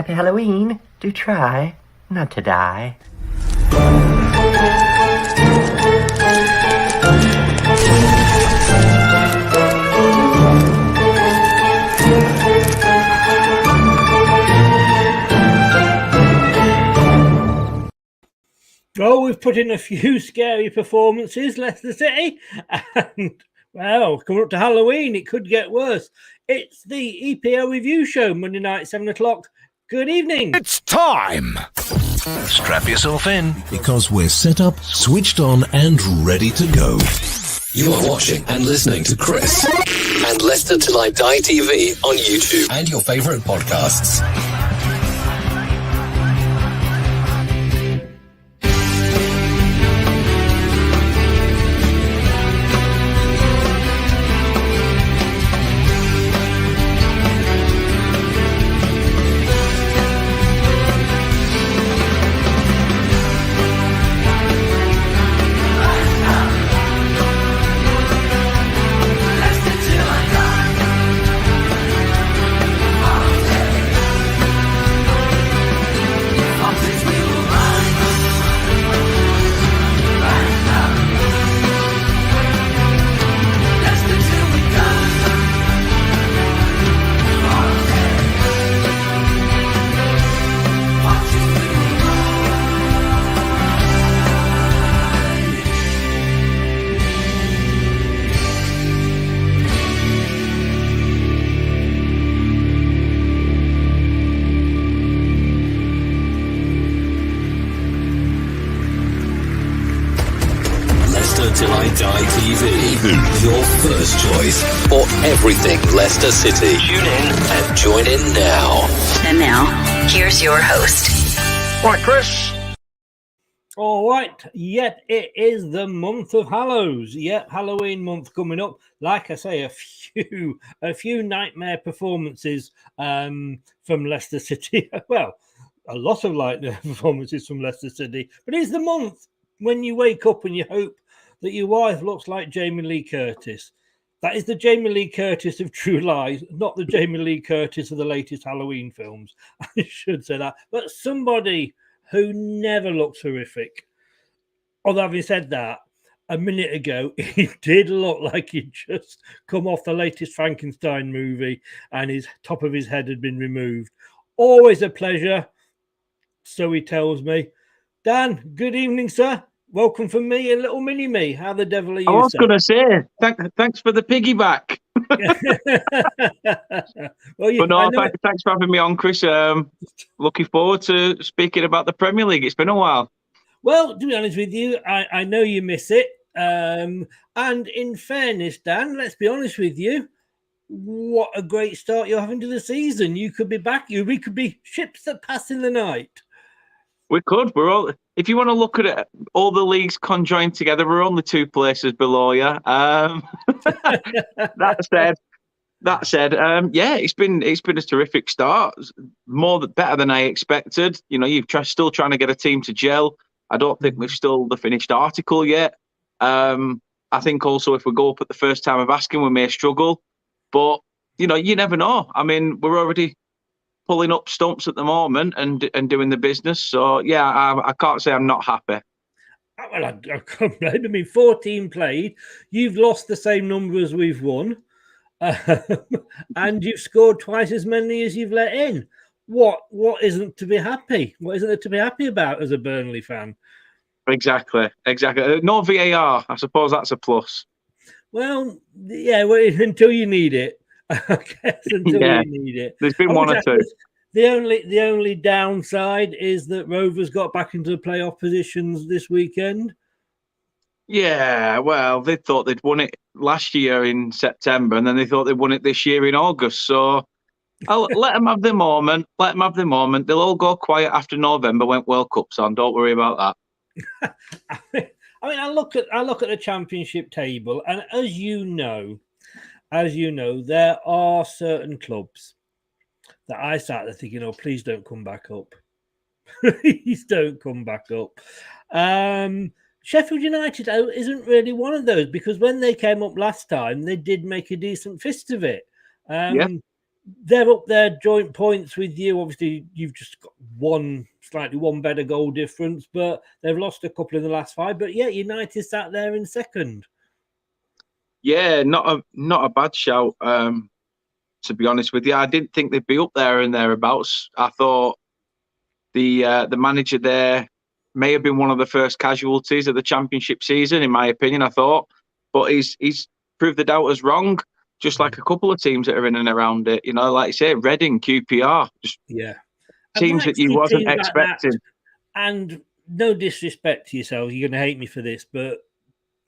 Happy Halloween. Do try not to die. Well, we've put in a few scary performances, Leicester City, and, well, coming up to Halloween, it could get worse. It's the EPL review show, Monday night, 7 o'clock. Good evening. It's time! Strap yourself in, because we're set up, switched on, and ready to go. You are watching and listening to Chris and Leicester Till I Die TV on YouTube and your favourite podcasts. Till I Die TV, your first choice for everything Leicester City. Tune in and join in now. And now, here's your host. Right, Chris. All right, yet it is the month of Hallows. Yep, Halloween month coming up. Like I say, a few nightmare performances from Leicester City. Well, a lot of nightmare performances from Leicester City. But it's the month when you wake up and you hope that your wife looks like Jamie Lee Curtis. That is the Jamie Lee Curtis of True Lies, not the Jamie Lee Curtis of the latest Halloween films. I should say that. But somebody who never looks horrific. Although having said that, a minute ago, he did look like he'd just come off the latest Frankenstein movie and his top of his head had been removed. Always a pleasure, so he tells me. Dan, good evening, sir. Welcome from me and little mini me. How the devil are you? I was going to say, thanks for the piggyback. Well, thanks for having me on, Chris. Looking forward to speaking about the Premier League. It's been a while. Well, to be honest with you, I know you miss it. And in fairness, Dan, let's be honest with you. What a great start you're having to the season. You could be back. We could be ships that pass in the night. We could. We're all. If you want to look at it, all the leagues conjoined together, we're only two places below you. That said, yeah, it's been a terrific start. Better than I expected. You know, still trying to get a team to gel. I don't think we've still the finished article yet. I think also if we go up at the first time of asking, we may struggle. But you know, you never know. I mean, we're already pulling up stumps at the moment and doing the business. So, yeah, I can't say I'm not happy. Well, I can't blame. I mean, 14 played. You've lost the same number as we've won. And you've scored twice as many as you've let in. What isn't to be happy? What isn't there to be happy about as a Burnley fan? Exactly. No VAR. I suppose that's a plus. Well, yeah, until you need it. I guess until you need it. There's been one or two. The only downside is that Rovers got back into the playoff positions this weekend. Yeah, well, they thought they'd won it last year in September, and then they thought they'd won it this year in August. So I'll let them have the moment. They'll all go quiet after November when World Cup's on. Don't worry about that. I mean, I look at the Championship table, and as you know, there are certain clubs that I sat there thinking, oh, please don't come back up. Please don't come back up. Sheffield United isn't really one of those, because when they came up last time, they did make a decent fist of it. they're up there joint points with you. Obviously, you've just got slightly one better goal difference, but they've lost a couple in the last 5. But yeah, United sat there in second. Yeah, not a bad shout. To be honest with you, I didn't think they'd be up there and thereabouts. I thought the manager there may have been one of the first casualties of the Championship season, in my opinion. I thought, but he's proved the doubters wrong. Just like a couple of teams that are in and around it, like you say, Reading, QPR, just teams that you wasn't expecting. And no disrespect to yourself, you're going to hate me for this, but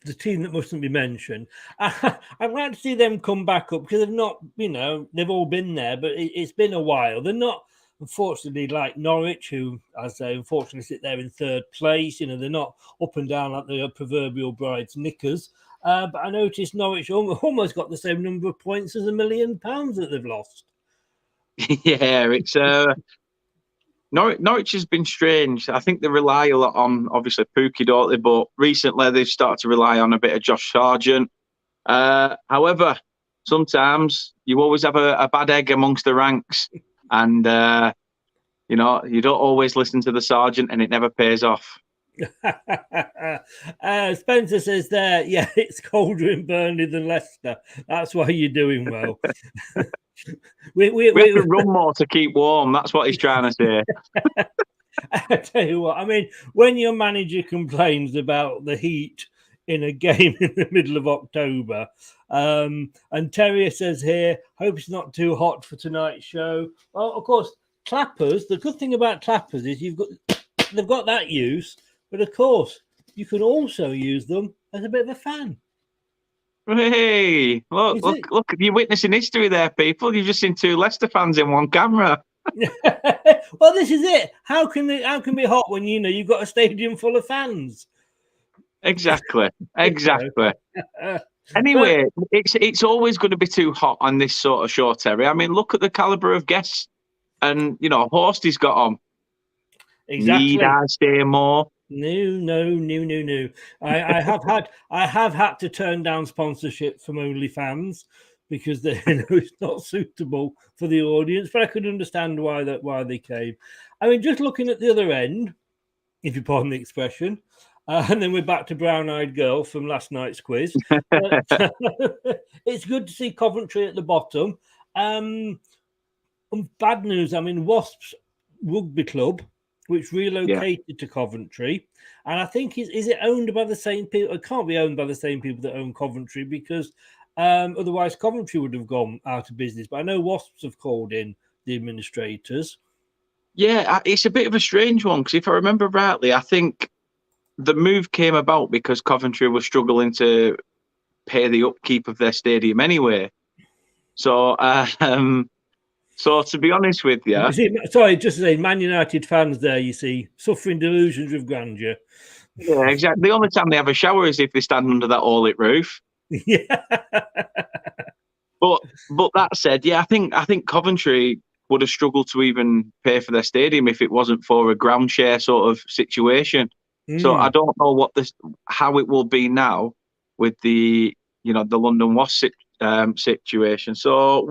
the team that mustn't be mentioned, I'd like to see them come back up because they've not, they've all been there, but it's been a while. They're not, unfortunately, like Norwich, who, as they unfortunately sit there in third place. They're not up and down like the proverbial bride's knickers. But I noticed Norwich almost got the same number of points as £1 million that they've lost. Yeah, it's Norwich has been strange. I think they rely a lot on, obviously, Pookie, don't they? But recently they've started to rely on a bit of Josh Sargent. However, sometimes you always have a bad egg amongst the ranks. And, you don't always listen to the Sergeant and it never pays off. Spencer says there, yeah, it's colder in Burnley than Leicester. That's why you're doing well. we have to run more to keep warm. That's what he's trying to say. I tell you what, when your manager complains about the heat in a game in the middle of October, and Terrier says here, hope it's not too hot for tonight's show. Well, of course, clappers. The good thing about clappers is they've got that use. But of course, you can also use them as a bit of a fan. Hey, look! You're witnessing history there, people. You've just seen 2 Leicester fans in one camera. Well, this is it. How can it be hot when you've got a stadium full of fans? Exactly. Anyway, it's always going to be too hot on this sort of show, Terry. Look at the caliber of guests, and Horsty's got on. Exactly. Need I say more? No. I have had to turn down sponsorship from OnlyFans because it's not suitable for the audience. But I could understand why they came. Just looking at the other end, if you pardon the expression, and then we're back to Brown-Eyed Girl from last night's quiz. It's good to see Coventry at the bottom. Bad news. Wasps Rugby Club, which relocated to Coventry. And I think, is it owned by the same people? It can't be owned by the same people that own Coventry because otherwise Coventry would have gone out of business. But I know Wasps have called in the administrators. Yeah, it's a bit of a strange one because if I remember rightly, I think the move came about because Coventry was struggling to pay the upkeep of their stadium anyway. So, So, to be honest with you... Sorry, just to say, Man United fans there, you see, suffering delusions of grandeur. Yeah, exactly. The only time they have a shower is if they stand under that all-lit roof. Yeah. But that said, yeah, I think Coventry would have struggled to even pay for their stadium if it wasn't for a ground share sort of situation. So I don't know how it will be now with the London Wasps situation. So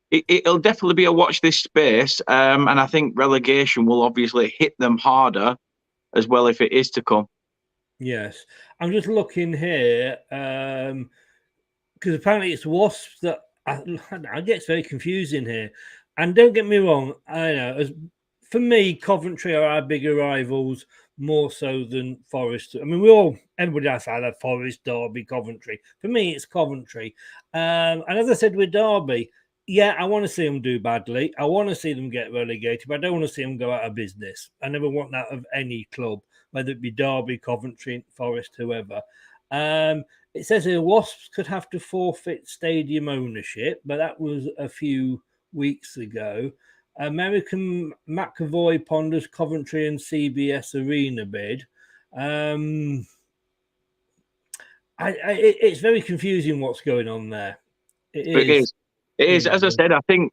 it'll definitely be a watch this space, and I think relegation will obviously hit them harder as well if it is to come. Yes, I'm just looking here because apparently it's Wasps that I get very confusing here. And don't get me wrong, I know for me, Coventry are our bigger rivals more so than Forest. Everybody else had Forest, Derby, Coventry. For me, it's Coventry, and as I said with Derby. Yeah, I want to see them do badly. I want to see them get relegated, but I don't want to see them go out of business. I never want that of any club, whether it be Derby, Coventry, Forest, whoever. It says here Wasps could have to forfeit stadium ownership, but that was a few weeks ago. American McAvoy ponders Coventry and CBS Arena bid. It's very confusing what's going on there. It is. It is, as I said, I think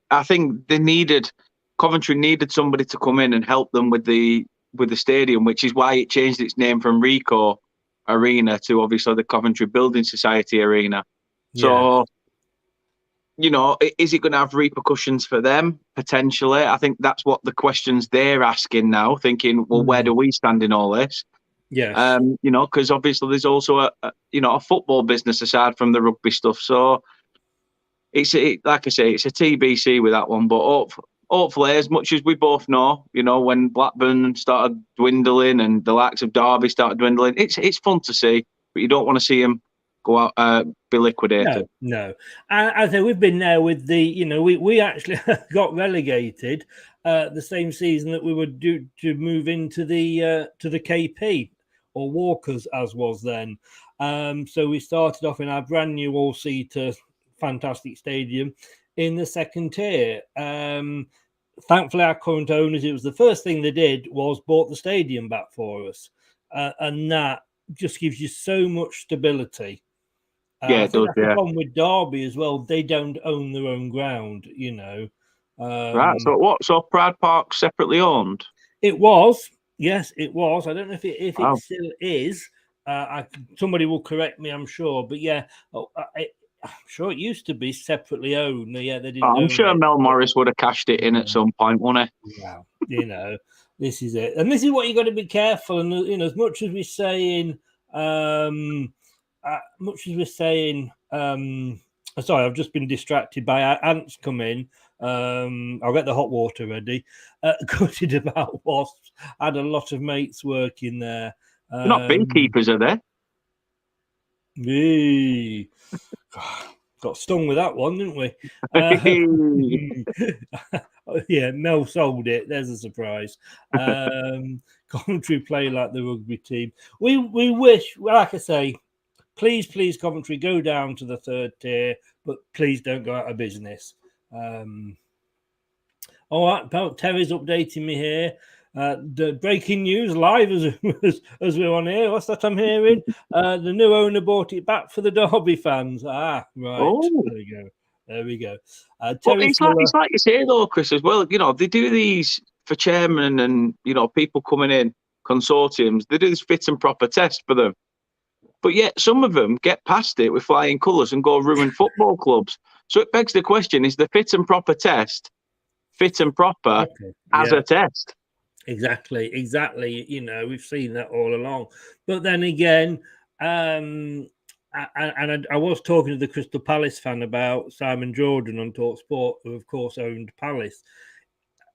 Coventry needed somebody to come in and help them with the stadium, which is why it changed its name from Ricoh Arena to obviously the Coventry Building Society Arena. So is it going to have repercussions for them? Potentially. I think that's what the questions they're asking now, thinking, well, where do we stand in all this? Yes. Because obviously there's also a football business aside from the rugby stuff. So like I say, it's a TBC with that one. But hopefully, as much as we both know, when Blackburn started dwindling and the likes of Derby started dwindling, it's fun to see, but you don't want to see them go out, be liquidated. No. I say we've been there with we actually got relegated the same season that we were due to move into the KP or Walkers as was then. So we started off in our brand new all-seater fantastic stadium in the second tier. Thankfully, our current owners, it was the first thing they did was bought the stadium back for us, and that just gives you so much stability. Yeah, it does. That's the problem with Derby as well. They don't own their own ground, Right. So Pride Park separately owned? It was. Yes, it was. I don't know if it Wow. still is. Somebody will correct me, I'm sure. But yeah, I'm sure it used to be separately owned. Yeah, they didn't. I'm sure Mel Morris would have cashed it in at some point, wouldn't he? Yeah, this is it, and this is what you got to be careful. And as much as we're saying, sorry, I've just been distracted by our ants come in. I'll get the hot water ready. Gutted about wasps. Had a lot of mates working there. They're not beekeepers, are they? Got stung with that one, didn't we? Yeah, Mel sold it. There's a surprise. Coventry play like the rugby team. We wish, like I say, please, Coventry, go down to the third tier, but please don't go out of business. All right, Terry's updating me here. The breaking news live as we're on here. What's that I'm hearing? The new owner bought it back for the Derby fans. Right. Oh. There we go. It's like you say though, Chris, as well. They do these for chairman and people coming in, consortiums. They do this fit and proper test for them, but yet some of them get past it with flying colours and go ruin football clubs. So it begs the question: is the fit and proper test fit and proper as a test? Exactly. We've seen that all along. But then again, and I was talking to the Crystal Palace fan about Simon Jordan on TalkSport, who of course owned Palace.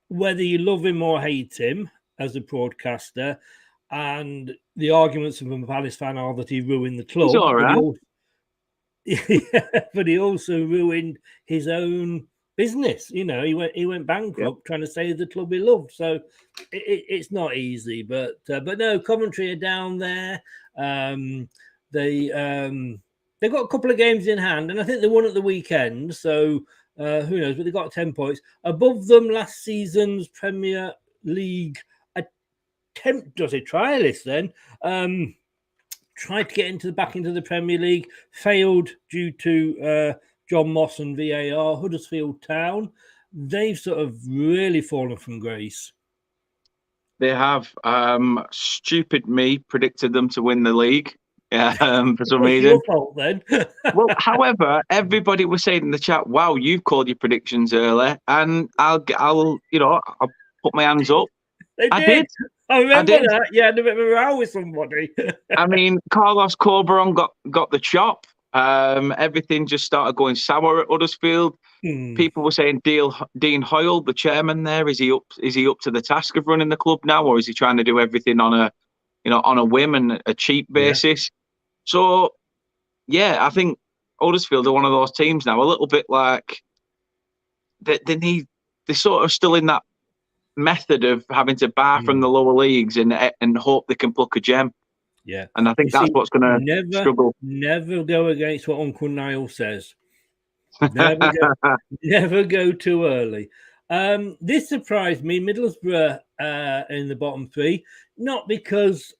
Whether you love him or hate him as a broadcaster, and the arguments from a Palace fan are that he ruined the club. He's all right. But he also ruined his own business. He went bankrupt trying to save the club he loved. So it's not easy. But no, Coventry are down there. They've got a couple of games in hand, and I think they won at the weekend. So who knows? But they got 10 points above them. Last season's Premier League trialist then tried to get back into the Premier League, failed due to John Moss and VAR. Huddersfield Town, they've sort of really fallen from grace. They have. Stupid me predicted them to win the league for some reason. Your fault then. Well, however, everybody was saying in the chat, "Wow, you've called your predictions early," and I'll put my hands up. I did. I remember that. You had a bit of a row with somebody. I mean, Carlos Corberon got the chop. Everything just started going sour at Huddersfield. People were saying Dean Hoyle, the chairman there, is he up to the task of running the club now, or is he trying to do everything on a whim and a cheap basis? So I think Huddersfield are one of those teams now, a little bit like they're sort of still in that method of having to buy from the lower leagues and hope they can pluck a gem. Yeah, and I think that's what's going to struggle. Never go against what Uncle Niall says. Never go too early. This surprised me, Middlesbrough in the bottom three, not because,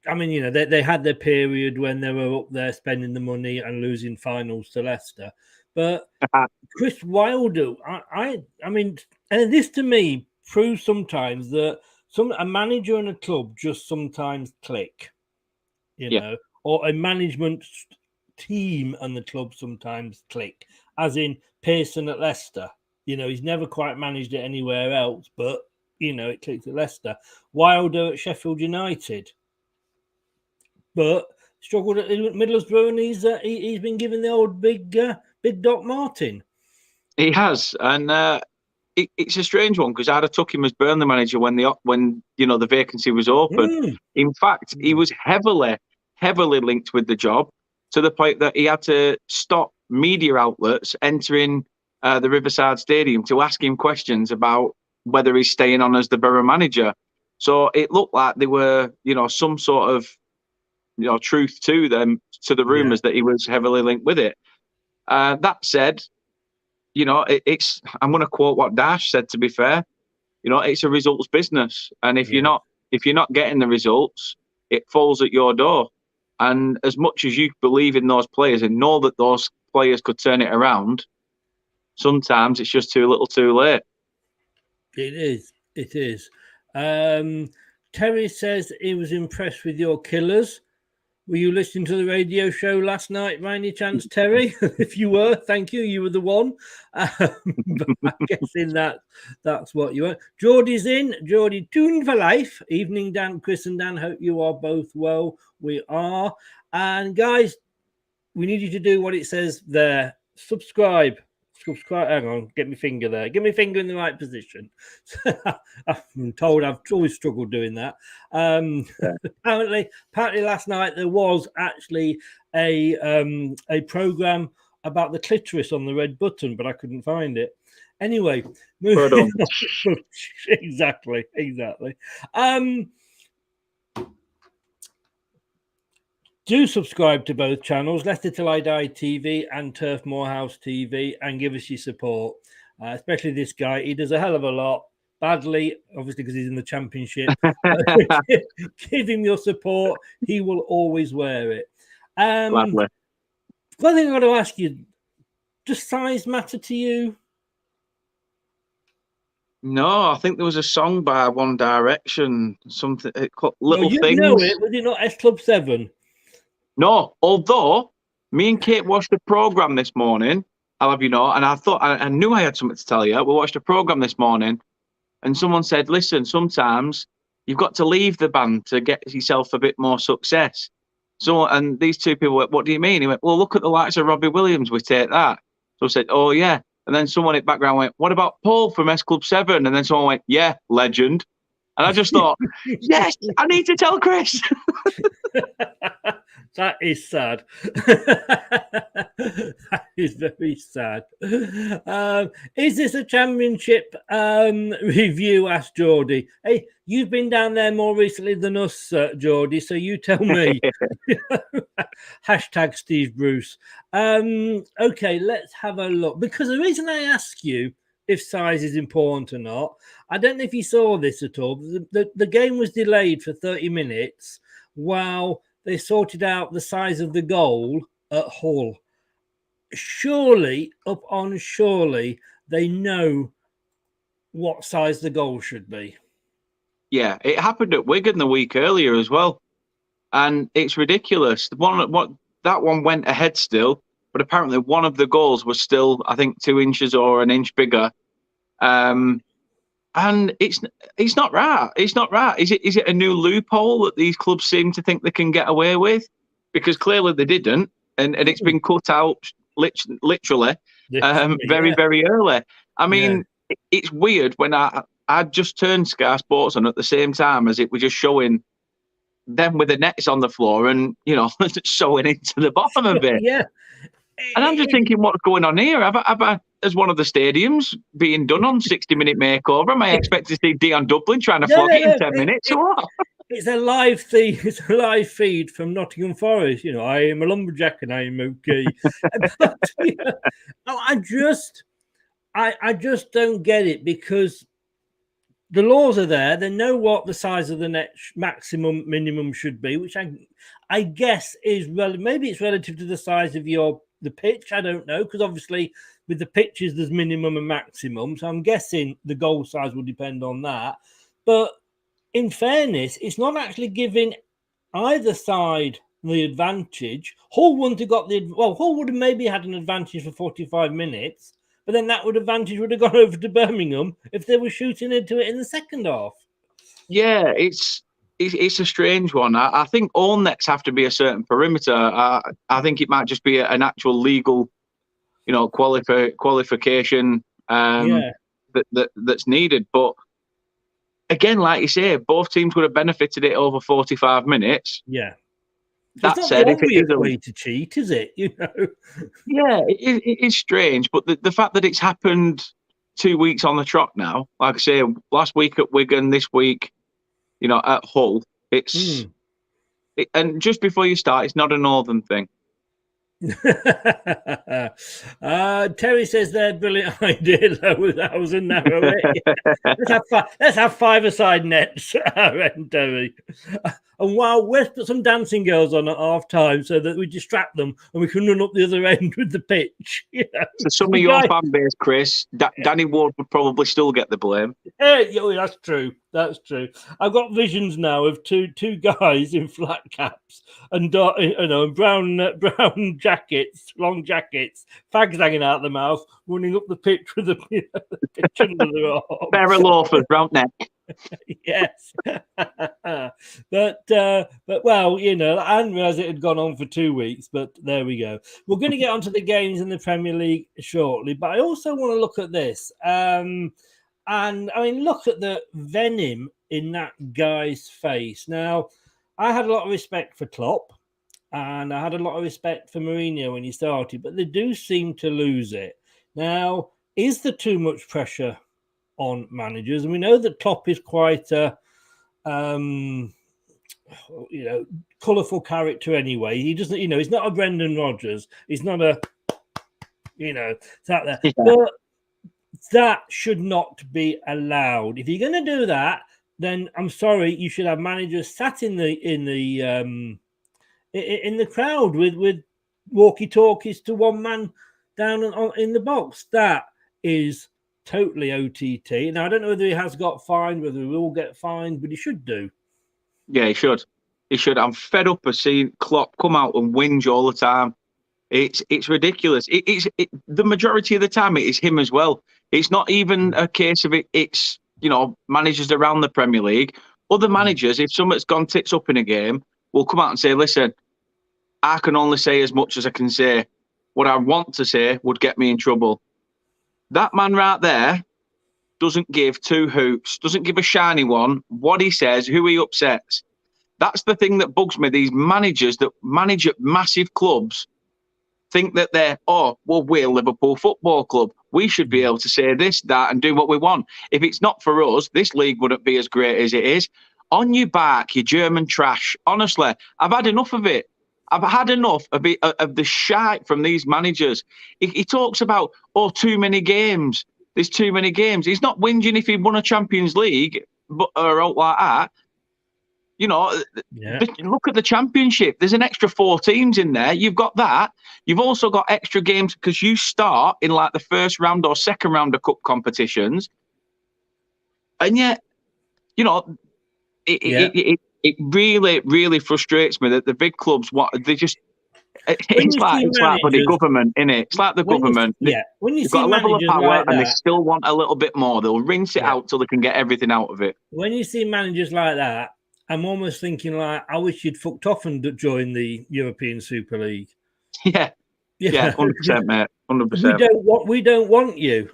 they had their period when they were up there spending the money and losing finals to Leicester, but Chris Wilder, I mean, and this to me proves sometimes that a manager and a club just sometimes click. Or a management team and the club sometimes click, as in Pearson at Leicester. He's never quite managed it anywhere else, but, it clicked at Leicester. Wilder at Sheffield United, but struggled at Middlesbrough, and he's been given the old big Doc Martin. He has, and it's a strange one because I'd have took him as Burnley manager when the vacancy was open. In fact, he was heavily linked with the job, to the point that he had to stop media outlets entering the Riverside Stadium to ask him questions about whether he's staying on as the borough manager. So it looked like there were, some sort of, truth to the rumours that he was heavily linked with it. That said, it's, I'm going to quote what Dash said, to be fair, it's a results business. And if you're not getting the results, it falls at your door. And as much as you believe in those players and know that those players could turn it around, sometimes it's just too little too late. It is. Terry says he was impressed with your killers. Were you listening to the radio show last night, by any chance, Terry? If you were, thank you. You were the one. But I'm guessing that's what you were. Geordie's in. Geordie, tuned for life. Evening, Dan, Chris and Dan. Hope you are both well. We are. And guys, we need you to do what it says there. Subscribe. Hang on, get my finger there. Get my finger in the right position. I'm told I've always struggled doing that. Apparently, last night there was actually a program about the clitoris on the red button, but I couldn't find it. Anyway, moving on. Exactly. Do subscribe to both channels, Leicester Till I Die TV and Turf Moorhouse TV, and give us your support, especially this guy. He does a hell of a lot, badly, obviously, because he's in the Championship. Give him your support. He will always wear it. One thing I've got to ask you, does size matter to you? No, I think there was a song by One Direction, something called Little Things. You know it, was it not S Club 7? No, although me and Kate watched a programme this morning, I'll have you know, and I thought I knew I had something to tell you. We watched a programme this morning, and someone said, listen, sometimes you've got to leave the band to get yourself a bit more success. So, and these two people went, what do you mean? He went, well, look at the likes of Robbie Williams, we take that. So I said, oh, yeah. And then someone in the background went, what about Paul from S Club 7? And then someone went, yeah, legend. And I just thought, yes, I need to tell Chris. That is sad. That is very sad. Is this a Championship review? Asked Geordie. Hey, you've been down there more recently than us, Geordie, so you tell me. Hashtag Steve Bruce. Okay, let's have a look. Because the reason I ask you if size is important or not, I don't know if you saw this at all. The game was delayed for 30 minutes while they sorted out the size of the goal at Hull. Surely they know what size the goal should be. Yeah, it happened at Wigan the week earlier as well. And it's ridiculous. That one went ahead still, but apparently one of the goals was still, I think, 2 inches or an inch bigger. And it's not right. It's not right. Is it a new loophole that these clubs seem to think they can get away with? Because clearly they didn't, and it's been cut out literally very early. I mean, it's weird when I just turned Sky Sports on at the same time as it was just showing them with the nets on the floor and, showing into the bottom of it. Yeah. And I'm just thinking, what's going on here? Have I, as one of the stadiums being done on 60-minute makeover, am I expected to see Dion Dublin trying to flog it in 10 minutes or what? It's a live feed. It's a live feed from Nottingham Forest. I am a lumberjack and I am okay. But, I just don't get it, because the laws are there. They know what the size of the net minimum should be, which I guess is maybe it's relative to the size of the pitch. I don't know, because obviously with the pitches there's minimum and maximum. So I'm guessing the goal size will depend on that. But in fairness, it's not actually giving either side the advantage. Hull wouldn't have got Hull would have maybe had an advantage for 45 minutes, but then that advantage would have gone over to Birmingham if they were shooting into it in the second half. Yeah, it's a strange one. I think all nets have to be a certain perimeter. I think it might just be an actual legal, qualification that's needed. But again, like you say, both teams would have benefited it over 45 minutes. Yeah. That it's said, not if it is a way to cheat, is it? Yeah, it is strange. But the fact that it's happened 2 weeks on the trot now, like I say, last week at Wigan, this week, at Hull, and just before you start, it's not a northern thing. Terry says they're brilliant idea. That was a narrow. Let's have five-a-side nets, Terry. And let's put some dancing girls on at half time so that we distract them and we can run up the other end with the pitch. So some of your fan base, Chris, Danny Ward would probably still get the blame. Yeah, that's true. That's true. I've got visions now of two guys in flat caps and brown jackets, long jackets, fags hanging out the mouth, running up the pitch with the pitch under their arm. Pair of loafers round neck. Yes, but well, I hadn't realised it had gone on for 2 weeks. But there we go. We're going to get onto the games in the Premier League shortly, but I also want to look at this. And I mean, look at the venom in that guy's face. Now, I had a lot of respect for Klopp, and I had a lot of respect for Mourinho when he started, but they do seem to lose it. Now, is there too much pressure on managers? And we know that Klopp is quite a, colourful character anyway. He doesn't, he's not a Brendan Rodgers. He's not a, it's out there. Yeah. But that should not be allowed. If you're going to do that, then I'm sorry, you should have managers sat in the crowd with walkie-talkies to one man down in the box. That is totally OTT. Now, I don't know whether he has got fined, whether he will get fined, but he should do. Yeah, he should. He should. I'm fed up of seeing Klopp come out and whinge all the time. It's ridiculous. The majority of the time it is him as well. It's not even a case of it. It's managers around the Premier League. Other managers, if something's gone tits up in a game, will come out and say, "Listen, I can only say as much as I can say. What I want to say would get me in trouble." That man right there doesn't give two hoots, doesn't give a shiny one what he says, who he upsets. That's the thing that bugs me. These managers that manage at massive clubs think that we're Liverpool Football Club. We should be able to say this, that, and do what we want. If it's not for us, this league wouldn't be as great as it is. On your back, you German trash. Honestly, I've had enough of it. I've had enough of the shite from these managers. He talks about, too many games. There's too many games. He's not whinging if he won a Champions League or out like that. Look at the Championship. There's an extra 4 teams in there. You've got that. You've also got extra games because you start in like the first round or second round of cup competitions. And yet, it really, really frustrates me that the big clubs, it's like the government, innit? It's like the government. When you They've see got a level of power like and they still want a little bit more. They'll rinse it out till they can get everything out of it. When you see managers like that, I'm almost thinking like, I wish you'd fucked off and joined the European Super League. Yeah, 100%, mate, 100%. We don't want you.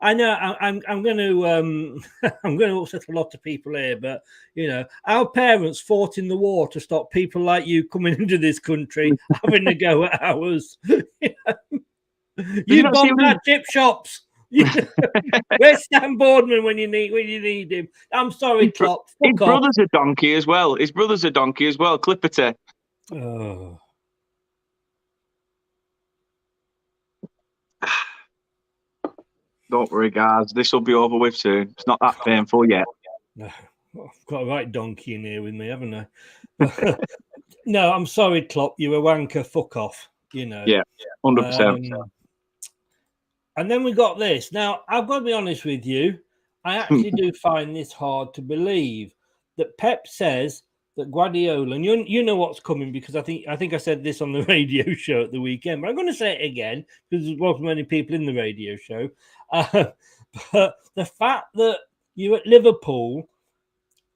I know I'm going to upset a lot of people here, but our parents fought in the war to stop people like you coming into this country having a go at ours. You bombed our chip shops. Where's Stan Boardman when you need him? I'm sorry, Klopp. His brother's a donkey as well. Clipperty. Oh. Don't worry, guys. This will be over with soon. It's not that painful yet. No, I've got a right donkey in here with me, haven't I? No, I'm sorry, Klopp. You're a wanker. Fuck off. Yeah, 100%. And then we got this. Now, I've got to be honest with you. I actually do find this hard to believe that Pep says that Guardiola, and you know what's coming, because I think I said this on the radio show at the weekend, but I'm going to say it again because there wasn't many people in the radio show. But the fact that you're at Liverpool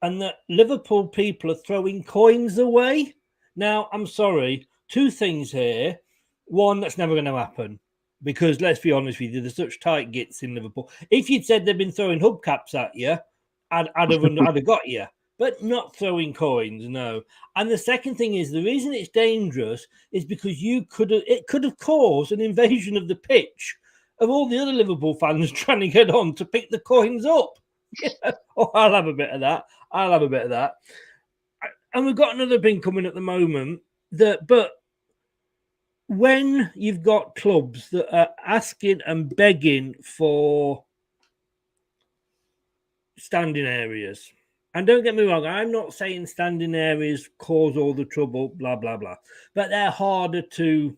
and that Liverpool people are throwing coins away. Now, I'm sorry, two things here. One, that's never going to happen because, let's be honest with you, there's such tight gits in Liverpool. If you'd said they'd been throwing hubcaps at you, I'd have got you. But not throwing coins, no. And the second thing is, the reason it's dangerous is because it could have caused an invasion of the pitch of all the other Liverpool fans trying to get on to pick the coins up. Oh, I'll have a bit of that. And we've got another thing coming at the moment but when you've got clubs that are asking and begging for standing areas, and don't get me wrong, I'm not saying standing areas cause all the trouble, blah, blah, blah. But they're harder to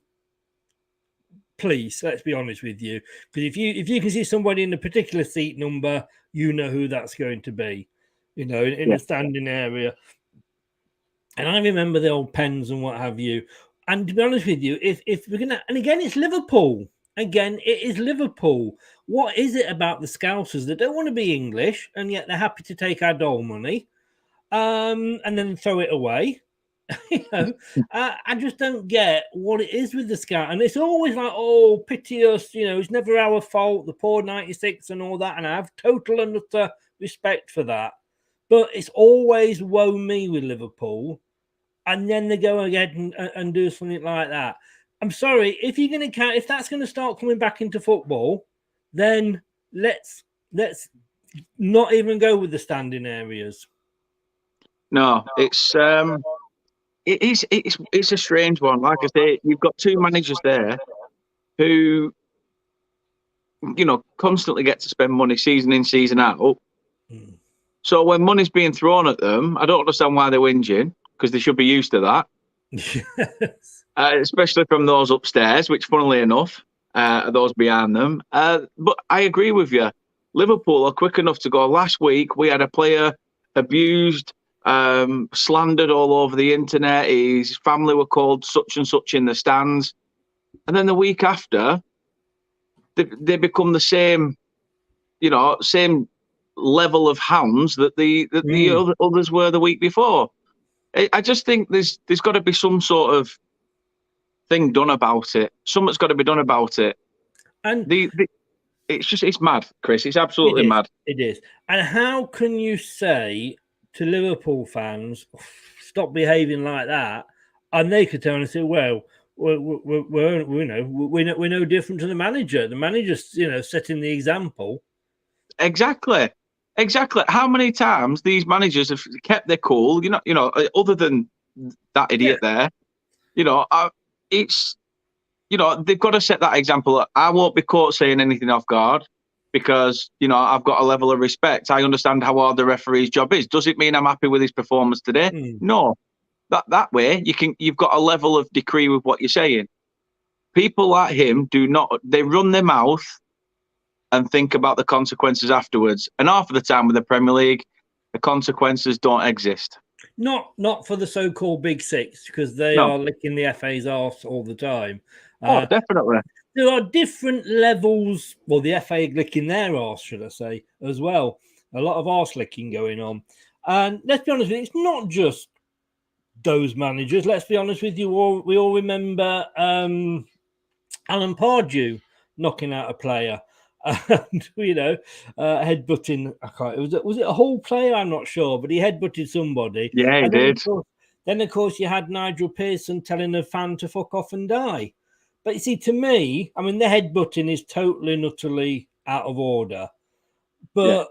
police, let's be honest with you. Because if you can see somebody in a particular seat number, you know who that's going to be, in a standing area. And I remember the old pens and what have you. And to be honest with you, if we're going to... And again, it's Liverpool. Again, it is Liverpool. What is it about the Scousers that don't want to be English and yet they're happy to take our dole money and then throw it away? I just don't get what it is with the Scout. And it's always like, oh, pity us, it's never our fault, the poor 96 and all that. And I have total and utter respect for that. But it's always woe me with Liverpool. And then they go ahead and do something like that. I'm sorry, if that's going to start coming back into football, then let's not even go with the standing areas. No, it's a strange one. Like I say, you've got two managers there who, constantly get to spend money season in, season out. So when money's being thrown at them, I don't understand why they're whinging, because they should be used to that. Yes. Especially from those upstairs, which, funnily enough, are those behind them. But I agree with you. Liverpool are quick enough to go. Last week, we had a player abused, slandered all over the internet. His family were called such and such in the stands. And then the week after, they become the same, same level of hounds that the others were the week before. I just think there's got to be some sort of thing done about it. Something's got to be done about it. And it's mad, Chris. It's absolutely mad. It is. And how can you say to Liverpool fans, stop behaving like that? And they could turn and say, well, we're no different to the manager. The manager's, setting the example. Exactly. How many times these managers have kept their cool? Other than that idiot there, it's, they've got to set that example. I won't be caught saying anything off guard because, I've got a level of respect. I understand how hard the referee's job is. Does it mean I'm happy with his performance today? No. That way, you've got a level of decree with what you're saying. People like him they run their mouth and think about the consequences afterwards. And half of the time with the Premier League, the consequences don't exist. Not for the so-called Big Six, because they are licking the FA's arse all the time. Oh, definitely. There are different levels. Well, the FA licking their arse, should I say, as well. A lot of arse licking going on. And let's be honest with you, it's not just those managers. Let's be honest with you. We all remember Alan Pardew knocking out a player. And headbutting. Was it a whole player? I'm not sure, but he headbutted somebody. Yeah, he did. Then, of course, you had Nigel Pearson telling a fan to fuck off and die. But you see, to me, the headbutting is totally and utterly out of order. But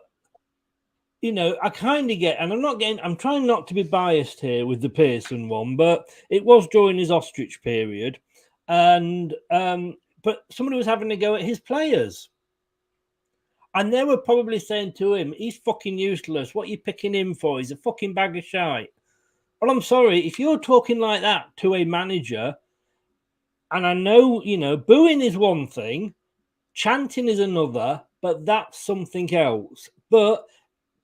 I kind of get, and I'm trying not to be biased here with the Pearson one, but it was during his ostrich period, and but somebody was having to go at his players. And they were probably saying to him, he's fucking useless. What are you picking him for? He's a fucking bag of shite. Well, I'm sorry. If you're talking like that to a manager, and I know, booing is one thing, chanting is another, but that's something else. But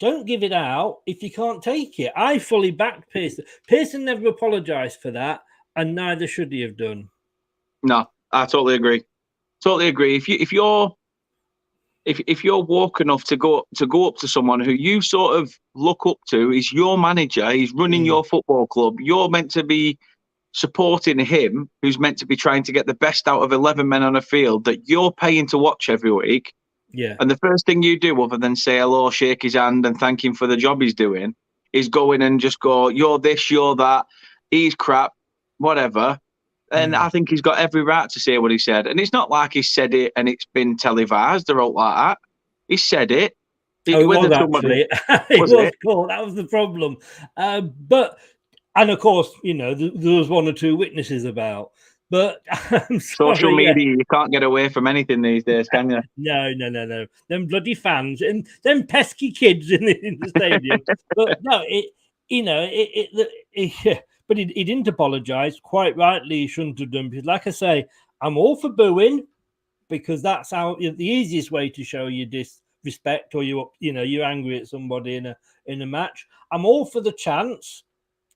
don't give it out if you can't take it. I fully backed Pearson. Pearson never apologised for that, and neither should he have done. No, I totally agree. Totally agree. If you're woke enough to go up to someone who you sort of look up to, is your manager, he's running your football club, you're meant to be supporting him, who's meant to be trying to get the best out of 11 men on a field that you're paying to watch every week. Yeah. And the first thing you do, other than say hello, shake his hand and thank him for the job he's doing, is go in and just go, you're this, you're that, he's crap, whatever. And I think he's got every right to say what he said. And it's not like he said it and it's been televised or out like that. He said it. It was actually. It was caught. That was the problem. And of course, you know, there was one or two witnesses about. But I'm sorry, social media, you can't get away from anything these days, can you? No. Them bloody fans and them pesky kids in the stadium. But no, but he didn't apologise. Quite rightly, he shouldn't have done. Because, like I say, I'm all for booing because that's how the easiest way to show your disrespect or you're angry at somebody in a match. I'm all for the chants,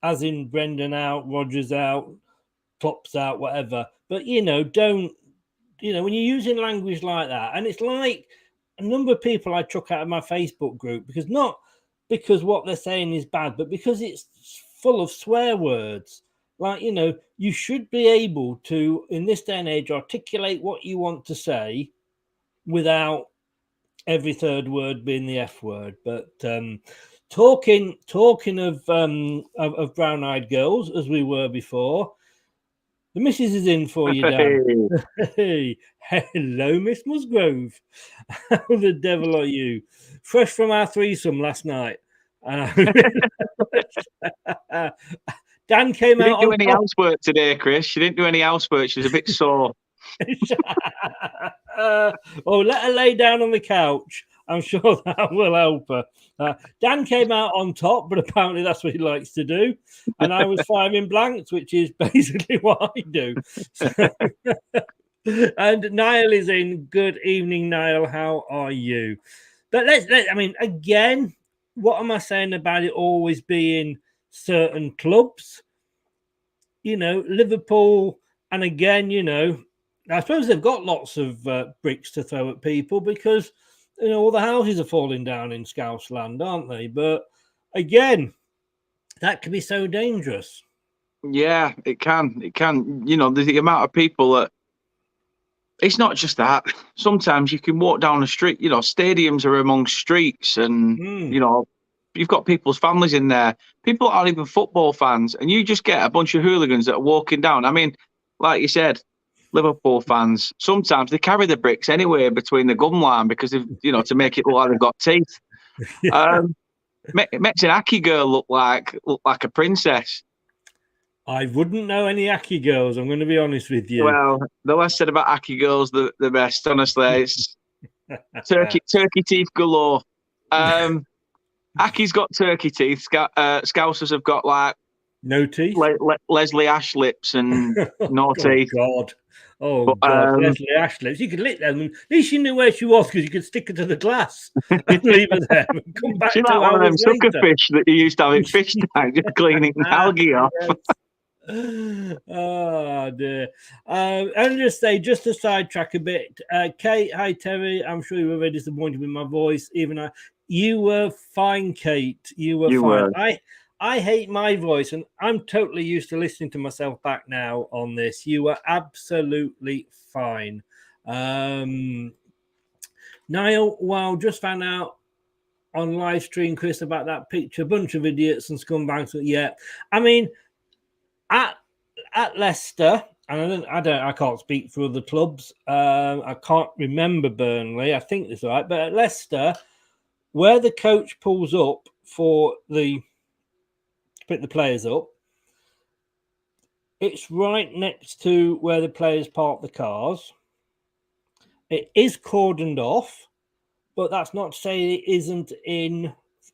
as in Brendan out, Rodgers out, Klopp's out, whatever. But don't when you're using language like that, and it's like a number of people I took out of my Facebook group not because what they're saying is bad, but because it's full of swear words. Like, you should be able to, in this day and age, articulate what you want to say without every third word being the F word. But talking of brown-eyed girls, as we were before, the missus is in for you, Dan. Hey. Hello, Miss Musgrove. How the devil are you? Fresh from our threesome last night. Dan came out. She didn't do any housework today, Chris. She didn't do any housework. She was a bit sore. Let her lay down on the couch. I'm sure that will help her. Dan came out on top, but apparently that's what he likes to do. And I was firing blanks, which is basically what I do. And Niall is in. Good evening, Niall. How are you? But again, what am I saying about it always being certain clubs? Liverpool, and again, I suppose they've got lots of bricks to throw at people because, all the houses are falling down in Scouse land, aren't they? But again, that can be so dangerous. Yeah, it can. It can. The amount of people that. It's not just that. Sometimes you can walk down the street. Stadiums are among streets, and you've got people's families in there. People aren't even football fans, and you just get a bunch of hooligans that are walking down. I mean, like you said, Liverpool fans, sometimes they carry the bricks anyway between the gum line because to make it look like they've got teeth. Makes an Aki girl look like a princess. I wouldn't know any Aki girls, I'm going to be honest with you. Well, the less said about Aki girls, the best, honestly. It's turkey teeth galore. Aki's got turkey teeth. Scousers have got like no teeth. Leslie Ash lips and no teeth. God. Oh, God. Leslie Ash lips. You could lick them. At least you knew where she was because you could stick her to the glass and leave her there and come back. She's like one of them sucker fish that you used to have in fish tank, just cleaning algae off. Yes. Oh dear. And just to sidetrack a bit, Kate, hi Terry. I'm sure you were very disappointed with my voice. You were fine, Kate. You were fine. I hate my voice, and I'm totally used to listening to myself back now on this. You were absolutely fine. Niall, wow, just found out on live stream, Chris, about that picture. Bunch of idiots and scumbags. Yeah, I mean. At Leicester, and I can't speak for other clubs. I can't remember Burnley. I think that's right. But at Leicester, where the coach pulls up to pick the players up, it's right next to where the players park the cars. It is cordoned off, but that's not to say it isn't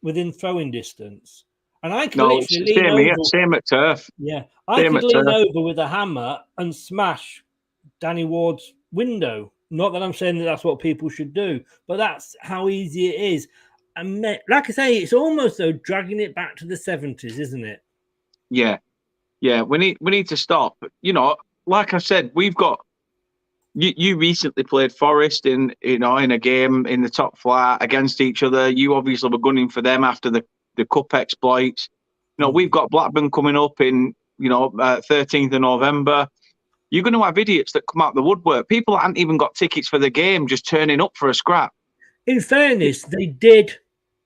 within throwing distance. And I could literally lean over. Same at turf. Yeah, I could lean over with a hammer and smash Danny Ward's window. Not that I'm saying that's what people should do, but that's how easy it is. And like I say, it's almost though dragging it back to the 70s, isn't it? Yeah. We need to stop. You know, like I said, we've got. You recently played Forest in a game in the top flight against each other. You obviously were gunning for them after the cup exploits. You know, we've got Blackburn coming up in 13th of November. You're going to have idiots that come out the woodwork. People that haven't even got tickets for the game, just turning up for a scrap. In fairness, they did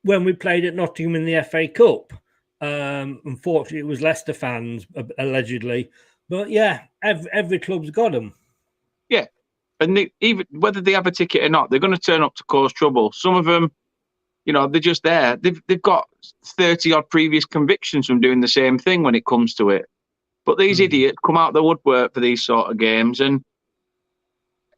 when we played at Nottingham in the FA Cup. Unfortunately, it was Leicester fans allegedly, but yeah, every club's got them. Yeah, and even whether they have a ticket or not, they're going to turn up to cause trouble. Some of them, they're just there. They've got 30 odd previous convictions from doing the same thing when it comes to it. But these idiots come out the woodwork for these sort of games, and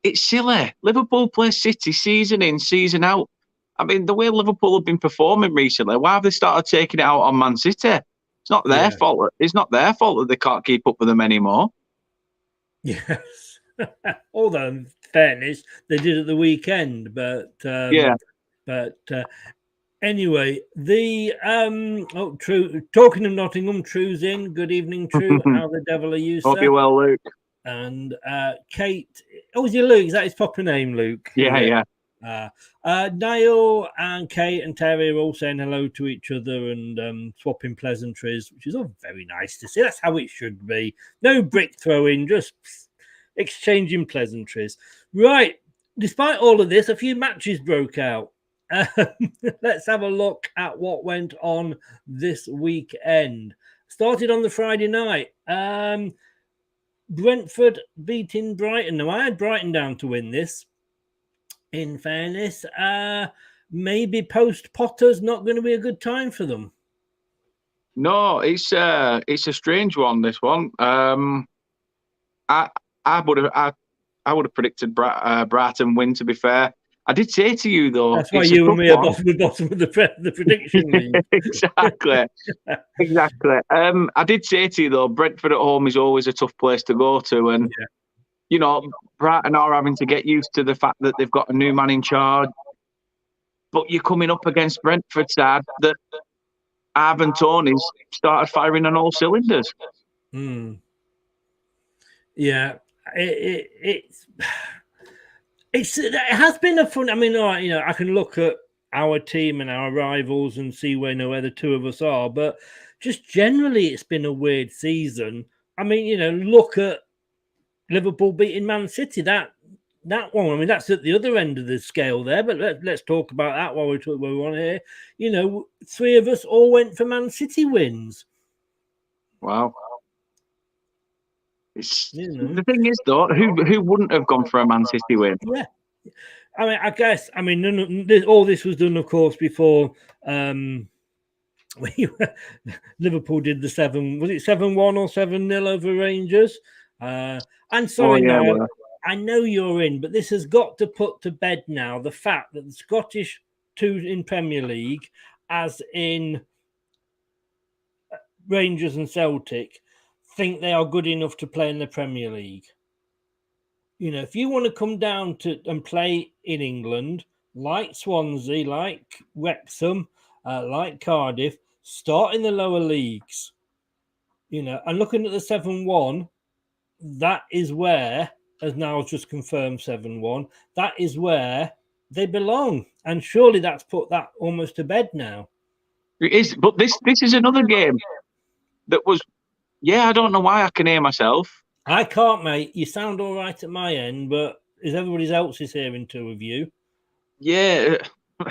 it's silly. Liverpool play City season in, season out. I mean, the way Liverpool have been performing recently, why have they started taking it out on Man City? It's not their fault. It's not their fault that they can't keep up with them anymore. Yes. Although, in fairness, they did at the weekend. But anyway, True. Talking of Nottingham, True's in. Good evening, True. How the devil are you, sir? Hope you're well, Luke. And Kate. Oh, is it Luke? Is that his proper name, Luke? Yeah. Niall and Kate and Terry are all saying hello to each other and swapping pleasantries, which is all very nice to see. That's how it should be. No brick throwing, just exchanging pleasantries. Right. Despite all of this, a few matches broke out. Let's have a look at what went on this weekend. Started on the Friday night. Brentford beating Brighton. Now, I had Brighton down to win this. In fairness, maybe post Potter's not going to be a good time for them. No, it's a strange one. This one, I would have predicted Brighton win. To be fair, I did say to you though, that's why you and me are bottom of the prediction league. Exactly. I did say to you though, Brentford at home is always a tough place to go to, and. Yeah. Brighton are having to get used to the fact that they've got a new man in charge. But you're coming up against Brentford side that Ivan Toney's started firing on all cylinders. Yeah, it has been a fun. I mean, I can look at our team and our rivals and see where the two of us are, but just generally, it's been a weird season. I mean, look at Liverpool beating Man City, that one. I mean, that's at the other end of the scale there. But let's talk about that while we're on here. Three of us all went for Man City wins. Wow. The thing is, though, who wouldn't have gone for a Man City win? Yeah. I mean, I guess. I mean, all this was done, of course, before Liverpool did the 7-1 or 7-0 over Rangers. And sorry, Niall, I know you're in, but this has got to put to bed now the fact that the Scottish two in Premier League, as in Rangers and Celtic, think they are good enough to play in the Premier League. If you want to come down to and play in England, like Swansea, like Wrexham, like Cardiff, start in the lower leagues. And looking at the 7-1. That is where, as Niall's just confirmed 7-1, that is where they belong. And surely that's put that almost to bed now. It is, but this is another game that was, I don't know why I can hear myself. I can't, mate. You sound all right at my end, but is everybody else is hearing two of you? Yeah,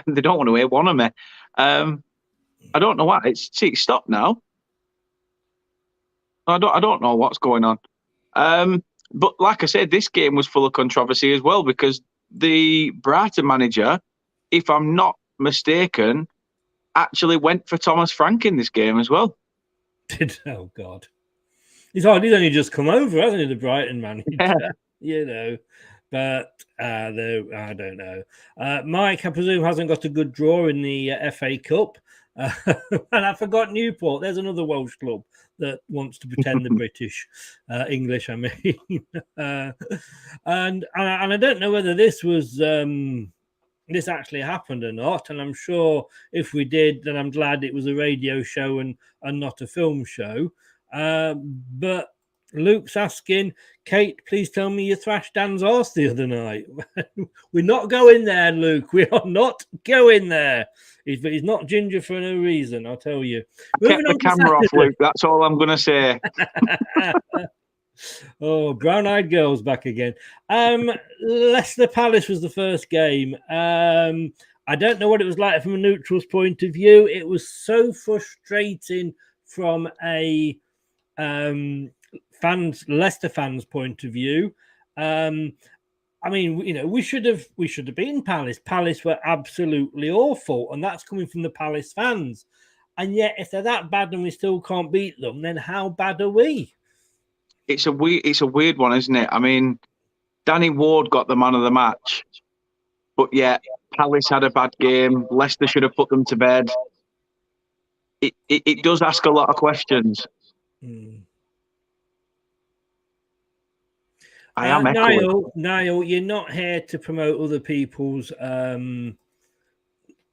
they don't want to hear one of me. I don't know why. It's stopped now. I don't know what's going on. But like I said, this game was full of controversy as well because the Brighton manager, if I'm not mistaken, actually went for Thomas Frank in this game as well. Oh, God. He's only just come over, hasn't he, the Brighton manager? Yeah. But I don't know. Mike, I presume, hasn't got a good draw in the FA Cup. And I forgot Newport. There's another Welsh club that wants to pretend the British, English, I mean. And I don't know whether this was this actually happened or not. And I'm sure if we did, then I'm glad it was a radio show and not a film show. But Luke's asking, Kate, please tell me you thrashed Dan's arse the other night. We're not going there, Luke. We are not going there. He's not ginger for no reason, I'll tell you. Kept the camera off, Luke. That's all I'm going to say. Oh, brown-eyed girls back again. Leicester Palace was the first game. I don't know what it was like from a neutral's point of view. It was so frustrating from a Leicester fans' point of view. I mean, you know, we should have been Palace. Palace were absolutely awful, and that's coming from the Palace fans. And yet, if they're that bad and we still can't beat them, then how bad are we? It's a weird one, isn't it? I mean, Danny Ward got the man of the match, but yet Palace had a bad game. Leicester should have put them to bed. It does ask a lot of questions. I am echoing. Niall, you're not here to promote other people's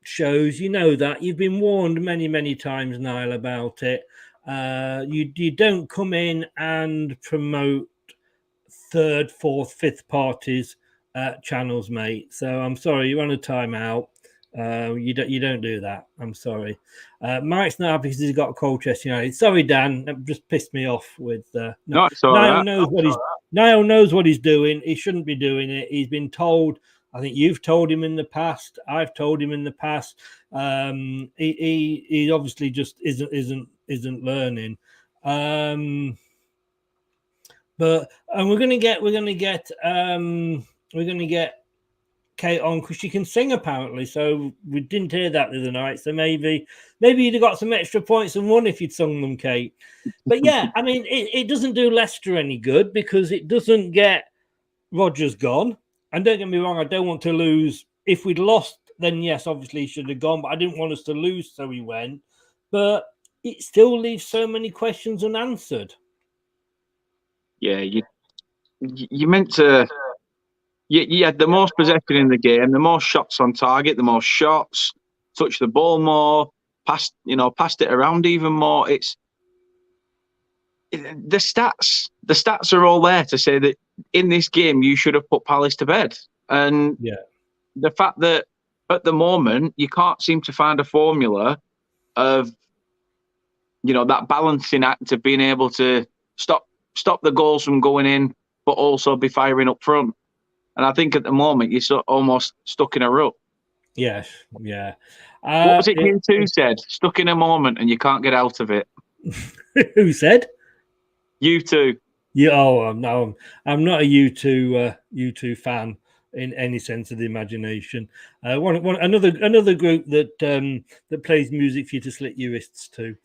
shows. You know that. You've been warned many, many times, Niall, about it. You don't come in and promote third, fourth, fifth parties channels, mate. So I'm sorry, you're on a timeout. You don't do that. I'm sorry. Mike's not happy because he's got a cold chest United. Sorry, Dan. That just pissed me off with. No, it's all Niall right. Niall knows what he's doing. He shouldn't be doing it. He's been told. I think you've told him in the past. I've told him in the past. He obviously just isn't learning. But we're gonna get Kate on because she can sing apparently. So we didn't hear that the other night. So maybe you'd have got some extra points and won if you'd sung them, Kate. But yeah, I mean, it doesn't do Leicester any good because it doesn't get Rodgers gone. And don't get me wrong, I don't want to lose. If we'd lost, then yes, obviously he should have gone. But I didn't want us to lose, so he went. But it still leaves so many questions unanswered. Yeah, you meant to. You had the most possession in the game, the most shots on target, the most shots, touched the ball more, passed it around even more. It's the stats. The stats are all there to say that in this game you should have put Palace to bed. And the fact that at the moment you can't seem to find a formula of that balancing act of being able to stop the goals from going in, but also be firing up front. And I think at the moment you're almost stuck in a rut. Yes, yeah. What was it you two said? Stuck in a moment and you can't get out of it. Who said? You two. Yeah. Oh no, I'm not a U2 fan in any sense of the imagination. Another group that plays music for you to slit your wrists to.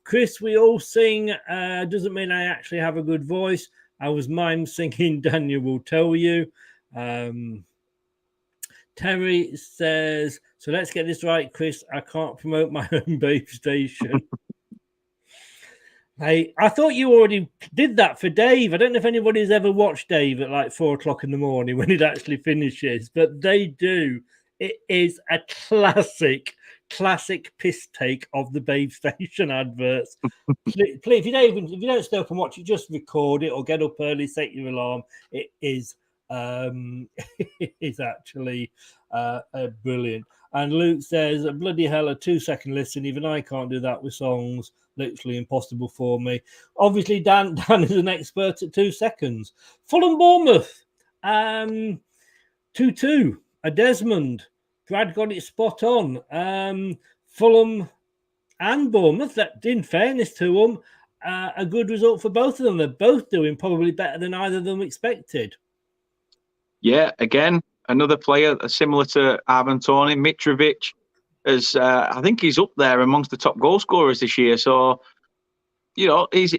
Chris, we all sing. Doesn't mean I actually have a good voice. I was mime singing. Daniel will tell you. Terry says, so let's get this right, Chris. I can't promote my own babe station. Hey, I thought you already did that for Dave. I don't know if anybody's ever watched Dave at like 4:00 in the morning when it actually finishes, but they do. It is a classic piss take of the Babe Station adverts. Please, if you don't stay up and watch it, just record it or get up early, set your alarm. It is actually brilliant. And Luke says, bloody hell, a 2-second listen. Even I can't do that with songs. Literally impossible for me. Obviously, Dan is an expert at 2 seconds. Fulham Bournemouth, 2-2. A Desmond. Brad got it spot on. Fulham and Bournemouth, that in fairness to them, a good result for both of them. They're both doing probably better than either of them expected. Yeah, again, another player similar to Ivan Toney, Mitrovic, I think he's up there amongst the top goal scorers this year. So, he's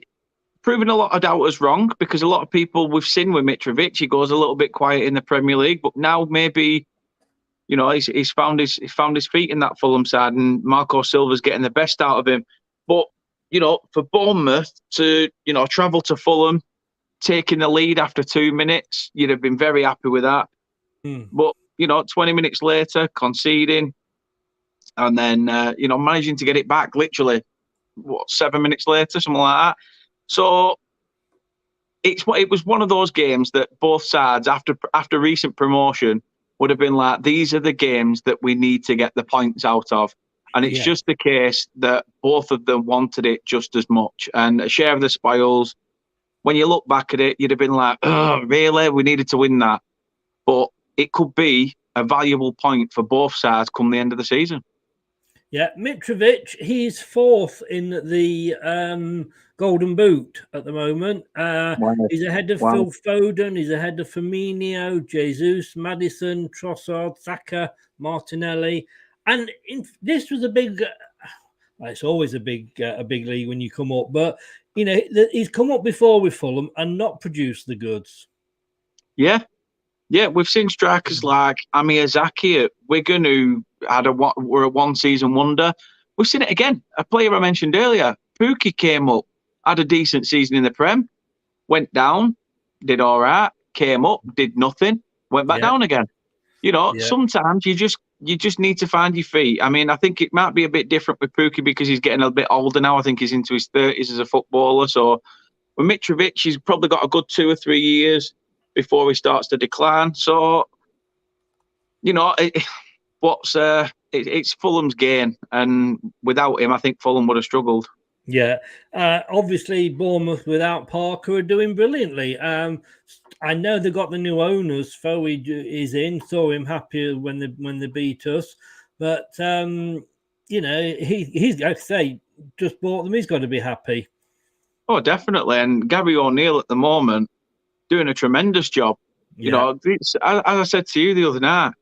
proving a lot of doubters wrong because a lot of people we've seen with Mitrovic, he goes a little bit quiet in the Premier League, but now maybe, he's found his feet in that Fulham side, and Marco Silva's getting the best out of him. But for Bournemouth to travel to Fulham, taking the lead after 2 minutes, you'd have been very happy with that. But, 20 minutes later, conceding, and then, managing to get it back literally, 7 minutes later, something like that. So it was one of those games that both sides, after recent promotion, would have been like, these are the games that we need to get the points out of. And it's just the case that both of them wanted it just as much. And a share of the spoils, when you look back at it, you'd have been like, oh, really? We needed to win that. But it could be a valuable point for both sides come the end of the season. Yeah, Mitrovic, he's fourth in the Golden Boot at the moment. He's ahead of Phil Foden. He's ahead of Firmino, Jesus, Maddison, Trossard, Saka, Martinelli. And this was a big... it's always a big league when you come up. But, he's come up before with Fulham and not produced the goods. Yeah. Yeah, we've seen strikers like Amiyazaki at Wigan, who were a one-season wonder. We've seen it again. A player I mentioned earlier, Pukki, came up, had a decent season in the Prem, went down, did all right, came up, did nothing, went back down again. Sometimes you just need to find your feet. I mean, I think it might be a bit different with Pukki because he's getting a bit older now. I think he's into his 30s as a footballer. So with Mitrovic, he's probably got a good 2 or 3 years before he starts to decline. So, it's Fulham's gain. And without him, I think Fulham would have struggled. Yeah. Obviously, Bournemouth without Parker are doing brilliantly. I know they got the new owners. Foey is in. Saw him happy when they beat us. But, he's, like I say, just bought them. He's got to be happy. Oh, definitely. And Gary O'Neill at the moment, doing a tremendous job. As I said to you the other night,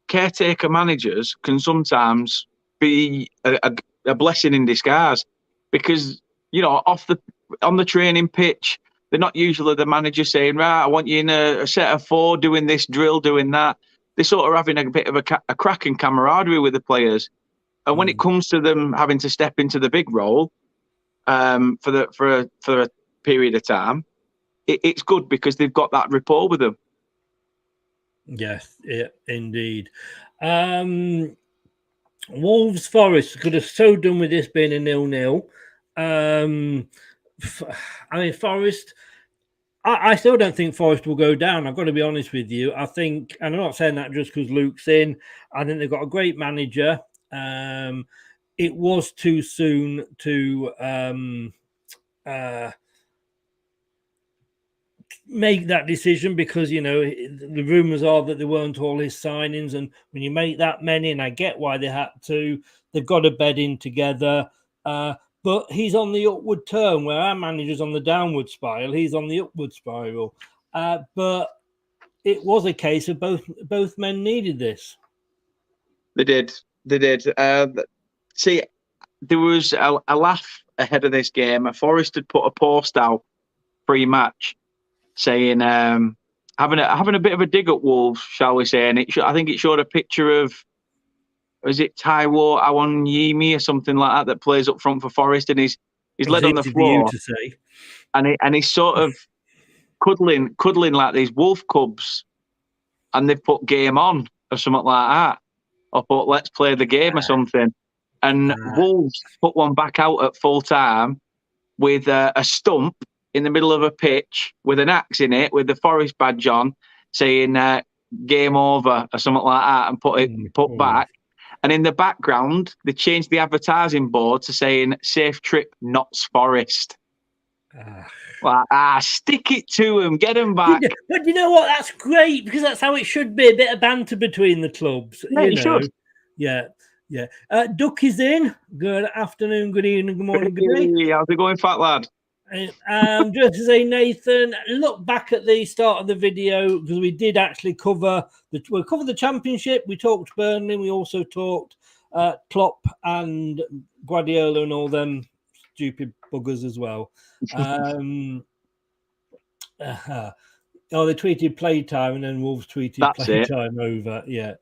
caretaker managers can sometimes be a blessing in disguise because, on the training pitch, they're not usually the manager saying, right, I want you in a set of 4 doing this drill, doing that. They're sort of having a bit of a crack and camaraderie with the players. And when it comes to them having to step into the big role for a period of time, it's good because they've got that rapport with them. Yes, indeed. Wolves Forest could have so done with this being a 0-0. Forest, I still don't think Forest will go down. I've got to be honest with you. I think, and I'm not saying that just because Luke's in, I think they've got a great manager. It was too soon to make that decision because, the rumours are that there weren't all his signings. And when you make that many, and I get why they had to, they've got to bed in together. But he's on the upward turn where our manager's on the downward spiral. He's on the upward spiral. But it was a case of both men needed this. They did. See, there was a laugh ahead of this game. Forest had put a post out pre-match saying, having a bit of a dig at Wolves, shall we say? And I think it showed a picture of, is it Taiwo Awonyemi or something like that plays up front for Forest, and he's led on the floor, to say. and he's sort of cuddling like these wolf cubs, and they've put game on or something like that, or put let's play the game or something. And Wolves put one back out at full time with a stump in the middle of a pitch with an axe in it with the Forest badge on, saying game over or something like that, and put back. And in the background, they changed the board to saying safe trip, Notts Forest. Stick it to them, get them back. But you know what? That's great because that's how it should be. A bit of banter between the clubs. Yeah, you know. Should. Yeah. Duck is in. Good afternoon, good evening, good morning, good day. How's it going, fat lad? Just to say, Nathan, look back at the start of the video because we did actually cover the championship. We talked Burnley. We also talked Klopp and Guardiola and all them stupid buggers as well. They tweeted playtime and then Wolves tweeted playtime over. Yeah,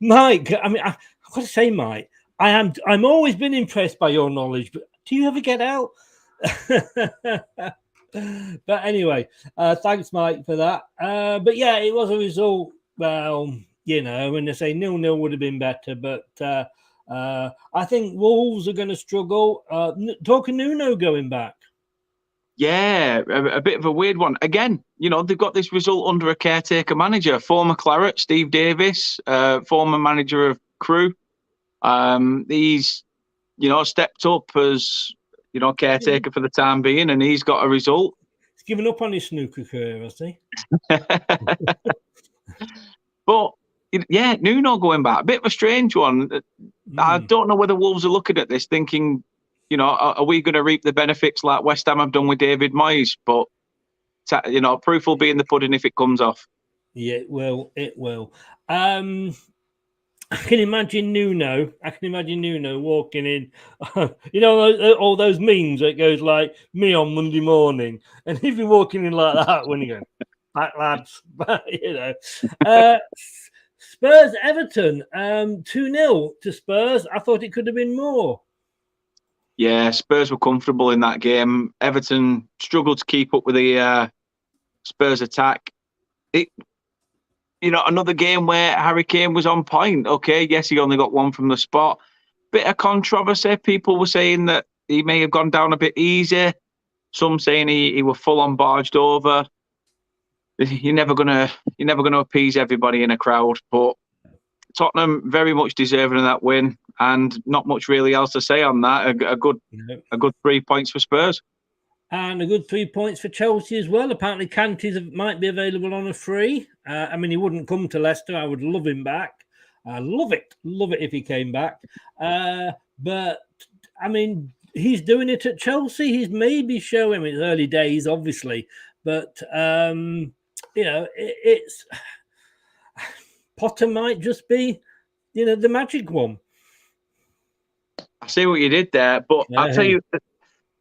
Mike. I mean, I've got to say, Mike, I'm always been impressed by your knowledge, but do you ever get out? But anyway, thanks, Mike, for that. But yeah, it was a result. Well, when they say 0-0 would have been better, but I think Wolves are going to struggle. Talking Nuno going back. Yeah, a bit of a weird one. Again, they've got this result under a caretaker manager, former Claret, Steve Davis, former manager of Crewe. He's, stepped up as, caretaker for the time being, and he's got a result. He's given up on his snooker career, has he? But, yeah, Nuno going back, a bit of a strange one. I don't know whether Wolves are looking at this thinking, are we going to reap the benefits like West Ham have done with David Moyes? But, proof will be in the pudding if it comes off. Yeah, it will. It will. I can imagine Nuno walking in, all those memes that goes like me on Monday morning. And he'd be walking in like that when you go, back lads, Spurs Everton, 2-0 to Spurs. I thought it could have been more. Yeah, Spurs were comfortable in that game. Everton struggled to keep up with the Spurs attack. Another game where Harry Kane was on point. Okay, yes, he only got one from the spot. Bit of controversy. People were saying that he may have gone down a bit easy. Some saying he was full on barged over. You're never gonna appease everybody in a crowd, but Tottenham very much deserving of that win, and not much really else to say on that. A good 3 points for Spurs. And a good 3 points for Chelsea as well. Apparently, Kanté might be available on a free. He wouldn't come to Leicester. I would love him back. Love it if he came back. But he's doing it at Chelsea. He's maybe showing it's early days, obviously, but it's Potter might just be, the magic one. I see what you did there, but I'll tell you,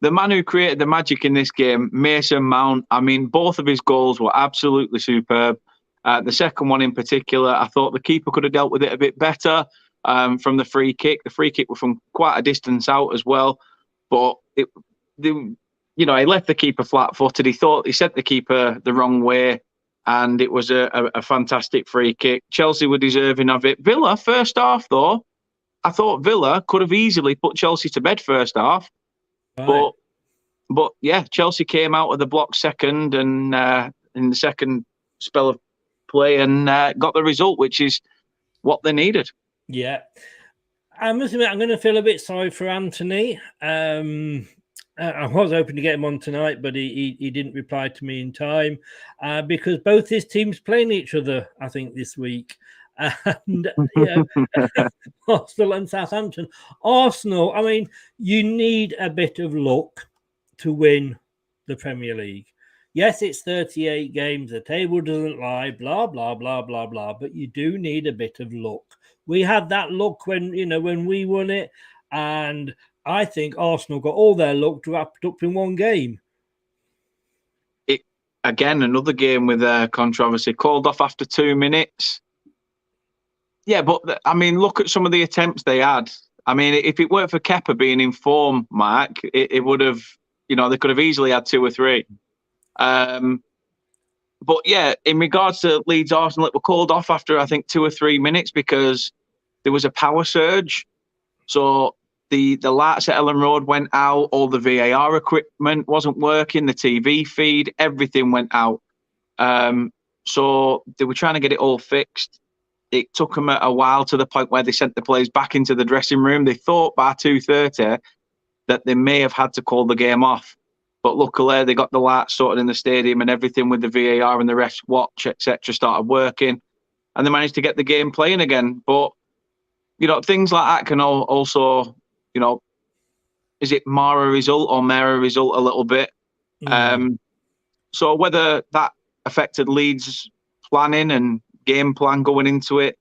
the man who created the magic in this game, Mason Mount, both of his goals were absolutely superb. The second one in particular, I thought the keeper could have dealt with it a bit better from the free kick. The free kick was from quite a distance out as well, but he left the keeper flat-footed. He thought he sent the keeper the wrong way, and it was a fantastic free kick. Chelsea were deserving of it. Villa, first half, though, I thought Villa could have easily put Chelsea to bed first half. Right. But yeah, Chelsea came out of the block second and in the second spell of play and got the result, which is what they needed. Yeah. I must admit, I'm going to feel a bit sorry for Anthony. I was hoping to get him on tonight, but he didn't reply to me in time because both his teams playing each other, I think, this week. And Arsenal and Southampton. Arsenal, you need a bit of luck to win the Premier League. Yes, it's 38 games, the table doesn't lie, blah, blah, blah, blah, blah, but you do need a bit of luck. We had that luck when we won it, and I think Arsenal got all their luck wrapped up in one game. Again, another game with controversy, called off after 2 minutes. Yeah, but look at some of the attempts they had. If it weren't for Kepa being in form, Mark, it would have, they could have easily had 2 or 3. But yeah, in regards to Leeds Arsenal, it were called off after, I think, 2 or 3 minutes because there was a power surge. So the lights at Ellen Road went out, all the VAR equipment wasn't working, the TV feed, everything went out. So they were trying to get it all fixed. It took them a while to the point where they sent the players back into the dressing room. They thought by 2:30 that they may have had to call the game off. But luckily, they got the lights sorted in the stadium and everything with the VAR and the refs watch, etc., started working. And they managed to get the game playing again. But, things like that can also, is it mar a result or mare a result a little bit? So whether that affected Leeds' planning and game plan going into it,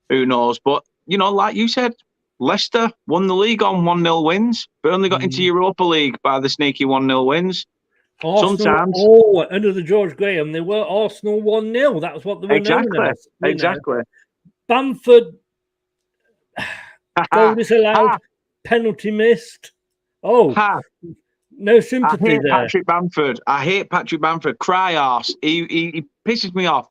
who knows? But, like you said, Leicester won the league on 1-0 wins. Burnley got into Europa League by the sneaky 1-0 wins. Arsenal, sometimes. Under the George Graham, they were Arsenal 1-0. That was what they were known as. Exactly. Bamford, goal disallowed, penalty missed. No I sympathy hate there. Patrick Bamford. I hate Patrick Bamford. Cry arse. He pisses me off.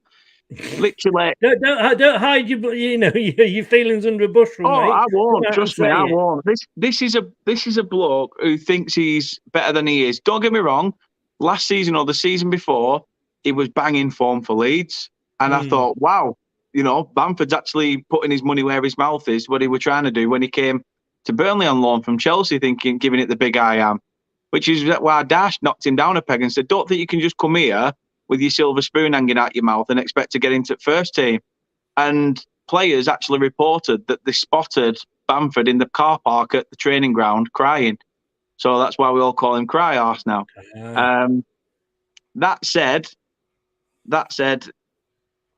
Literally. Don't hide your feelings under a bushel, Oh, mate. I won't. Come out and Trust me, say I it. won't. This is a bloke who thinks he's better than he is. Don't get me wrong. Last season or the season before, he was banging form for Leeds, and I thought, wow, Bamford's actually putting his money where his mouth is. What he was trying to do when he came to Burnley on loan from Chelsea, giving it the big I am, which is why Dash knocked him down a peg and said, "Don't think you can just come here with your silver spoon hanging out your mouth and expect to get into first team." And players actually reported that they spotted Bamford in the car park at the training ground crying. So that's why we all call him Cry Arse now. That said,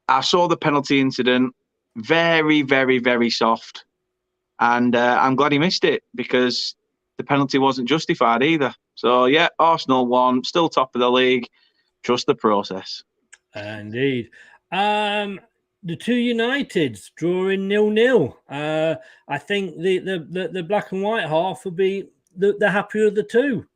I saw the penalty incident. Very, very, very soft. And I'm glad he missed it because the penalty wasn't justified either. So, yeah, Arsenal won. Still top of the league. Trust the process. Indeed. The two Uniteds drawing 0-0. I think the black and white half will be the happier of the two.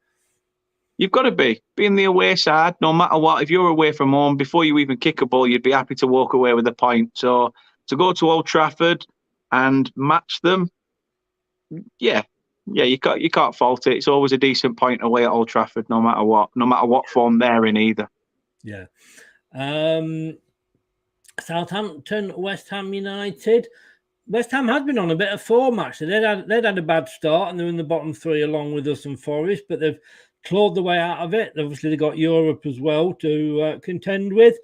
You've got to be. Being the away side, no matter what, if you're away from home, before you even kick a ball, you'd be happy to walk away with a point. So to go to Old Trafford and match them, yeah, you can't fault it. It's always a decent point away at Old Trafford, no matter what form they're in either. Yeah. Southampton, West Ham United. West Ham had been on a bit of form, actually. They'd had a bad start and they're in the bottom three along with us and Forest, but they've clawed the way out of it. Obviously, they got Europe as well to contend with,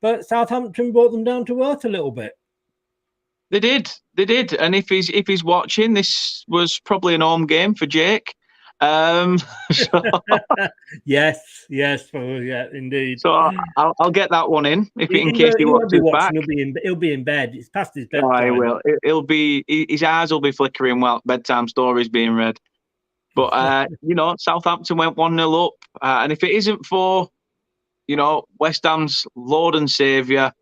but Southampton brought them down to earth a little bit. They did. And if he's watching, this was probably an home game for Jake. Yes, indeed. So I'll get that one in in case he watches back. He'll be in bed. It's past his bedtime. Oh, he will. It'll be his eyes will be flickering while bedtime stories being read. But Southampton went 1-0 up, and if it isn't for West Ham's Lord and Saviour,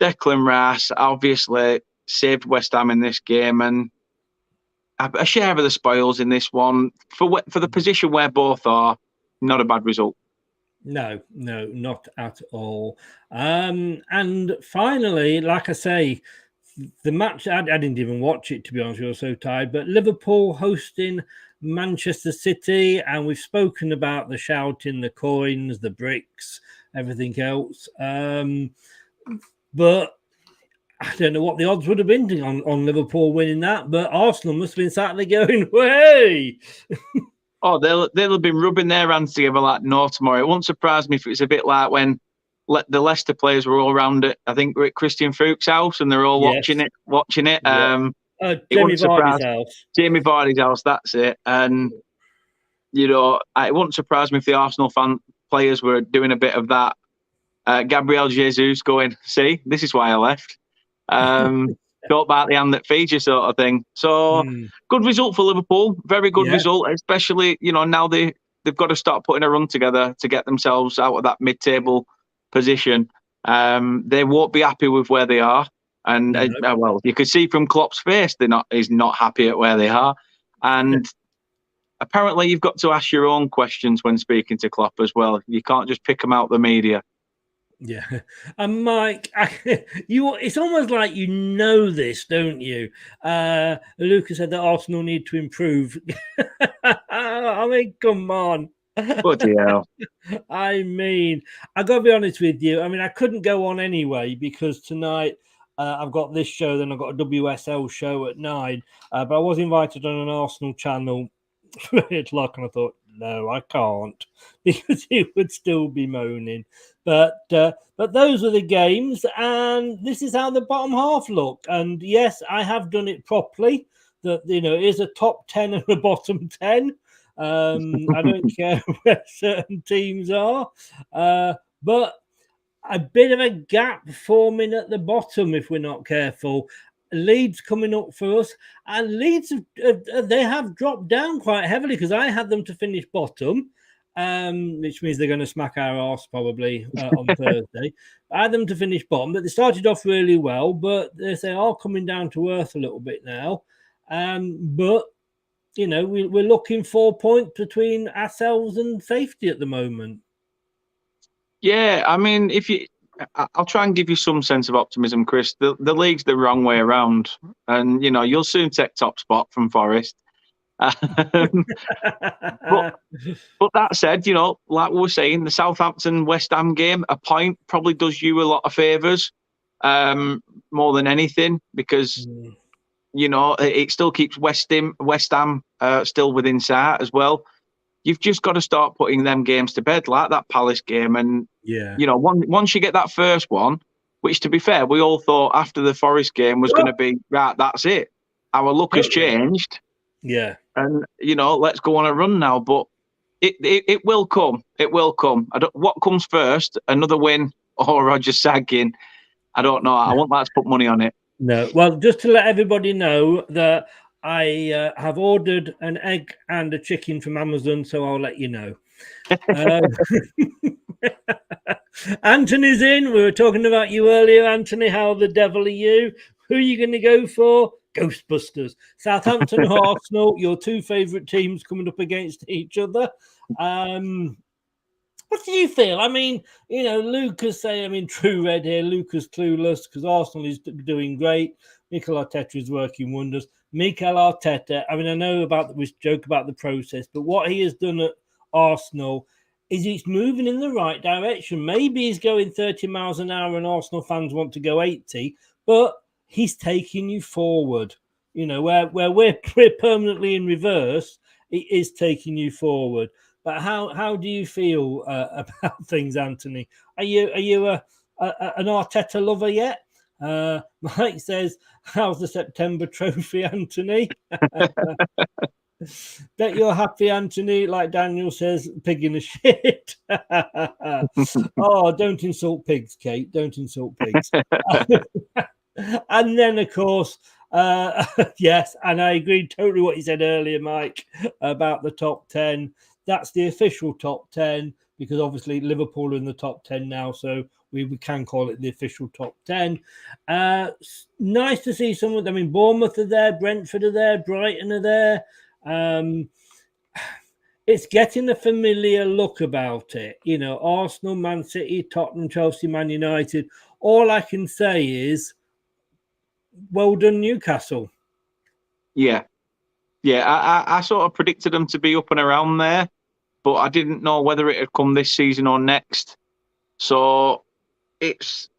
Declan Rice obviously saved West Ham in this game, and a share of the spoils in this one for the position where both are. Not a bad result. No, not at all. And finally, like I say, the match, I didn't even watch it, to be honest, I was so tired, but Liverpool hosting Manchester City, and we've spoken about the shouting, the coins, the bricks, everything else. But I don't know what the odds would have been on Liverpool winning that, but Arsenal must have been sat there going, "Hey!" Oh, they'll have been rubbing their hands together like no tomorrow. It won't surprise me if it's a bit like when the Leicester players were all around it. I think we're at Christian Fuchs' house and they're all watching it. Yeah. Jamie Vardy's house. Jamie Vardy's house, that's it. And, it wouldn't surprise me if the Arsenal players were doing a bit of that. Gabriel Jesus going, "See, this is why I left." Don't bite the hand that feeds you, sort of thing. So good result for Liverpool. Very good result, especially now they've got to start putting a run together to get themselves out of that mid-table position. They won't be happy with where they are, and you could see from Klopp's face he's not happy at where they are, and apparently you've got to ask your own questions when speaking to Klopp as well. You can't just pick them out the media. Yeah, and Mike, it's almost like this, don't you? Lucas said that Arsenal need to improve. I mean, come on. Bloody hell. I mean, I got to be honest with you. I mean, I couldn't go on anyway because tonight I've got this show, then I've got a WSL show at 9. But I was invited on an Arsenal channel at 8 o'clock, and I thought, no, I can't, because he would still be moaning. But those are the games, and this is how the bottom half look. And yes, I have done it properly. That it is a top 10 and a bottom 10. I don't care where certain teams are, but a bit of a gap forming at the bottom if we're not careful. Leeds coming up for us, and Leeds they have dropped down quite heavily because I had them to finish bottom, which means they're going to smack our arse probably on Thursday. I had them to finish bottom, but they started off really well, but they are coming down to earth a little bit now. But we're looking 4 points between ourselves and safety at the moment. Yeah, I mean, I'll try and give you some sense of optimism, Chris. The league's the wrong way around, and you'll soon take top spot from Forest. But that said, like we were saying, the Southampton West Ham game, a point probably does you a lot of favours, more than anything, because it still keeps West Ham still within sight as well. You've just got to start putting them games to bed, like that Palace game. And, once you get that first one, which, to be fair, we all thought after the Forest game was going to be, right, that's it. Our look has changed. Yeah. And, let's go on a run now. But it will come. It will come. What comes first, another win or Roger sagging? I don't know. I wouldn't like to put money on it. No. Well, just to let everybody know that I have ordered an egg and a chicken from Amazon, so I'll let you know. Anthony's in. We were talking about you earlier, Anthony. How the devil are you? Who are you going to go for? Ghostbusters. Southampton, Arsenal, your two favourite teams coming up against each other. What do you feel? I mean, Lucas true red here. Lucas clueless because Arsenal is doing great. Mikel Arteta is working wonders. Mikel Arteta, I know we joke about the process, but what he has done at Arsenal is he's moving in the right direction. Maybe he's going 30 miles an hour and Arsenal fans want to go 80, but he's taking you forward. Where we're permanently in reverse, it is taking you forward. But how do you feel about things, Anthony? Are you an Arteta lover yet? Mike says, "How's the September trophy, Anthony?" Bet you're happy, Anthony. Like Daniel says, pig in the shit. Oh, don't insult pigs, Kate. Don't insult pigs. And then, of course, yes, and I agree totally what you said earlier, Mike, about the top 10. That's the official top 10 because obviously Liverpool are in the top 10 now, so we can call it the official top 10. Nice to see someone. Bournemouth are there, Brentford are there, Brighton are there. It's getting a familiar look about it. Arsenal, Man City, Tottenham, Chelsea, Man United. All I can say is, well done, Newcastle. Yeah. I sort of predicted them to be up and around there, but I didn't know whether it had come this season or next. So it's,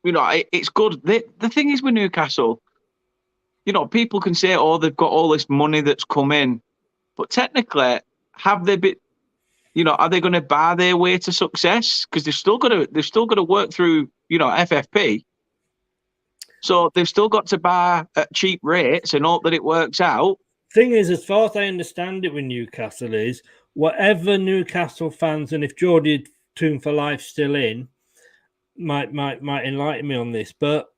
it's good. The thing is with Newcastle, people can say, oh, they've got all this money that's come in, but technically, have they been, are they going to buy their way to success? Because they've still got to work through, FFP. So they've still got to buy at cheap rates and hope that it works out. Thing is, as far as I understand it with Newcastle is, whatever Newcastle fans, and if Geordie Tune for Life's still in, might enlighten me on this, but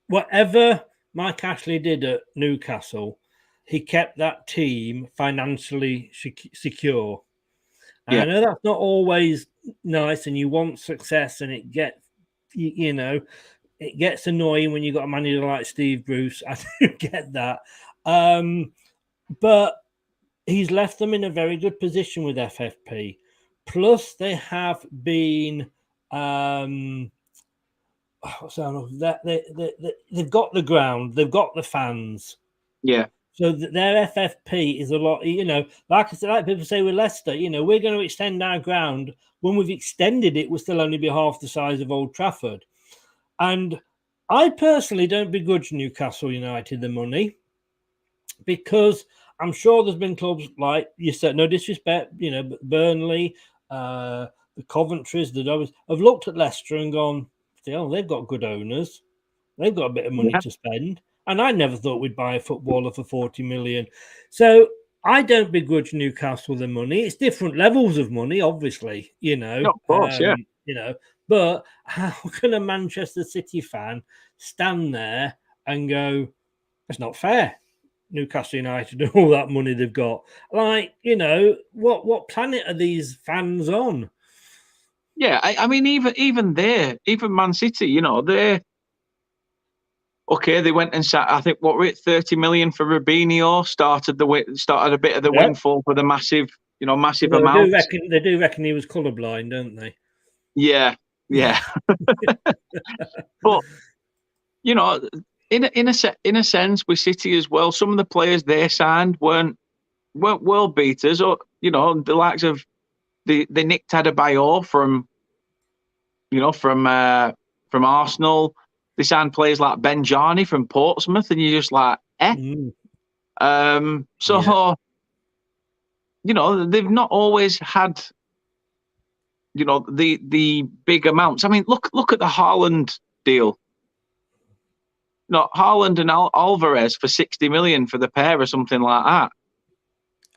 whatever Mike Ashley did at Newcastle, he kept that team financially secure. And I know that's not always nice, and you want success, and it gets, it gets annoying when you've got a manager like Steve Bruce. I do get that. But he's left them in a very good position with FFP. Plus, they have been... they've got the ground. They've got the fans. Yeah. So their FFP is a lot, like I said, like people say with Leicester, we're going to extend our ground. When we've extended it, we'll still only be half the size of Old Trafford. And I personally don't begrudge Newcastle United the money because I'm sure there's been clubs like you said, no disrespect, but Burnley, the Coventrys, the Dobbs have looked at Leicester and gone, they've got good owners. They've got a bit of money to spend. And I never thought we'd buy a footballer for 40 million. So I don't begrudge Newcastle the money. It's different levels of money, obviously, Of course, yeah. But how can a Manchester City fan stand there and go, it's not fair? Newcastle United and all that money they've got. What planet are these fans on? Yeah, even Man City, they're okay, they went and sat. I think what were it, 30 million for Rubinho started a bit of the windfall for the massive amount. They do reckon he was colourblind, don't they? Yeah. But in a sense, with City as well, some of the players they signed weren't world beaters, or the likes of they nicked Adebayor from Arsenal. They signed players like Benjani from Portsmouth, and you're just like, they've not always had the big amounts. I mean, look at the Haaland deal. Haaland and Alvarez for 60 million for the pair or something like that.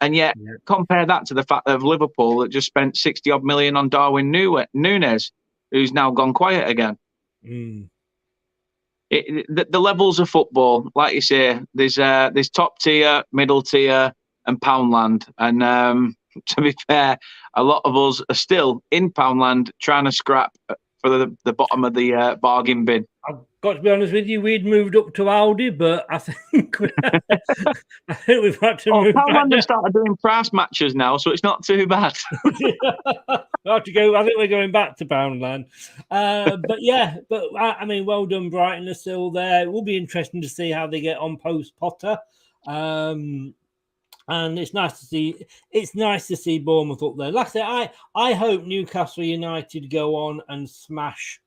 And yet, compare that to the fact of Liverpool that just spent 60 odd million on Darwin Núñez, who's now gone quiet again. The levels of football, like you say, there's top tier, middle tier, and Poundland. And to be fair, a lot of us are still in Poundland trying to scrap for the bottom of the bargain bin. I've got to be honest with you, we'd moved up to Aldi, but I think we've had to move Poundland back. have started doing price matches now, so it's not too bad. I have to go. I think we're going back to Poundland. I mean, well done, Brighton are still there. It will be interesting to see how they get on post Potter. And it's nice to see. It's nice to see Bournemouth up there. Like I say, I hope Newcastle United go on and smash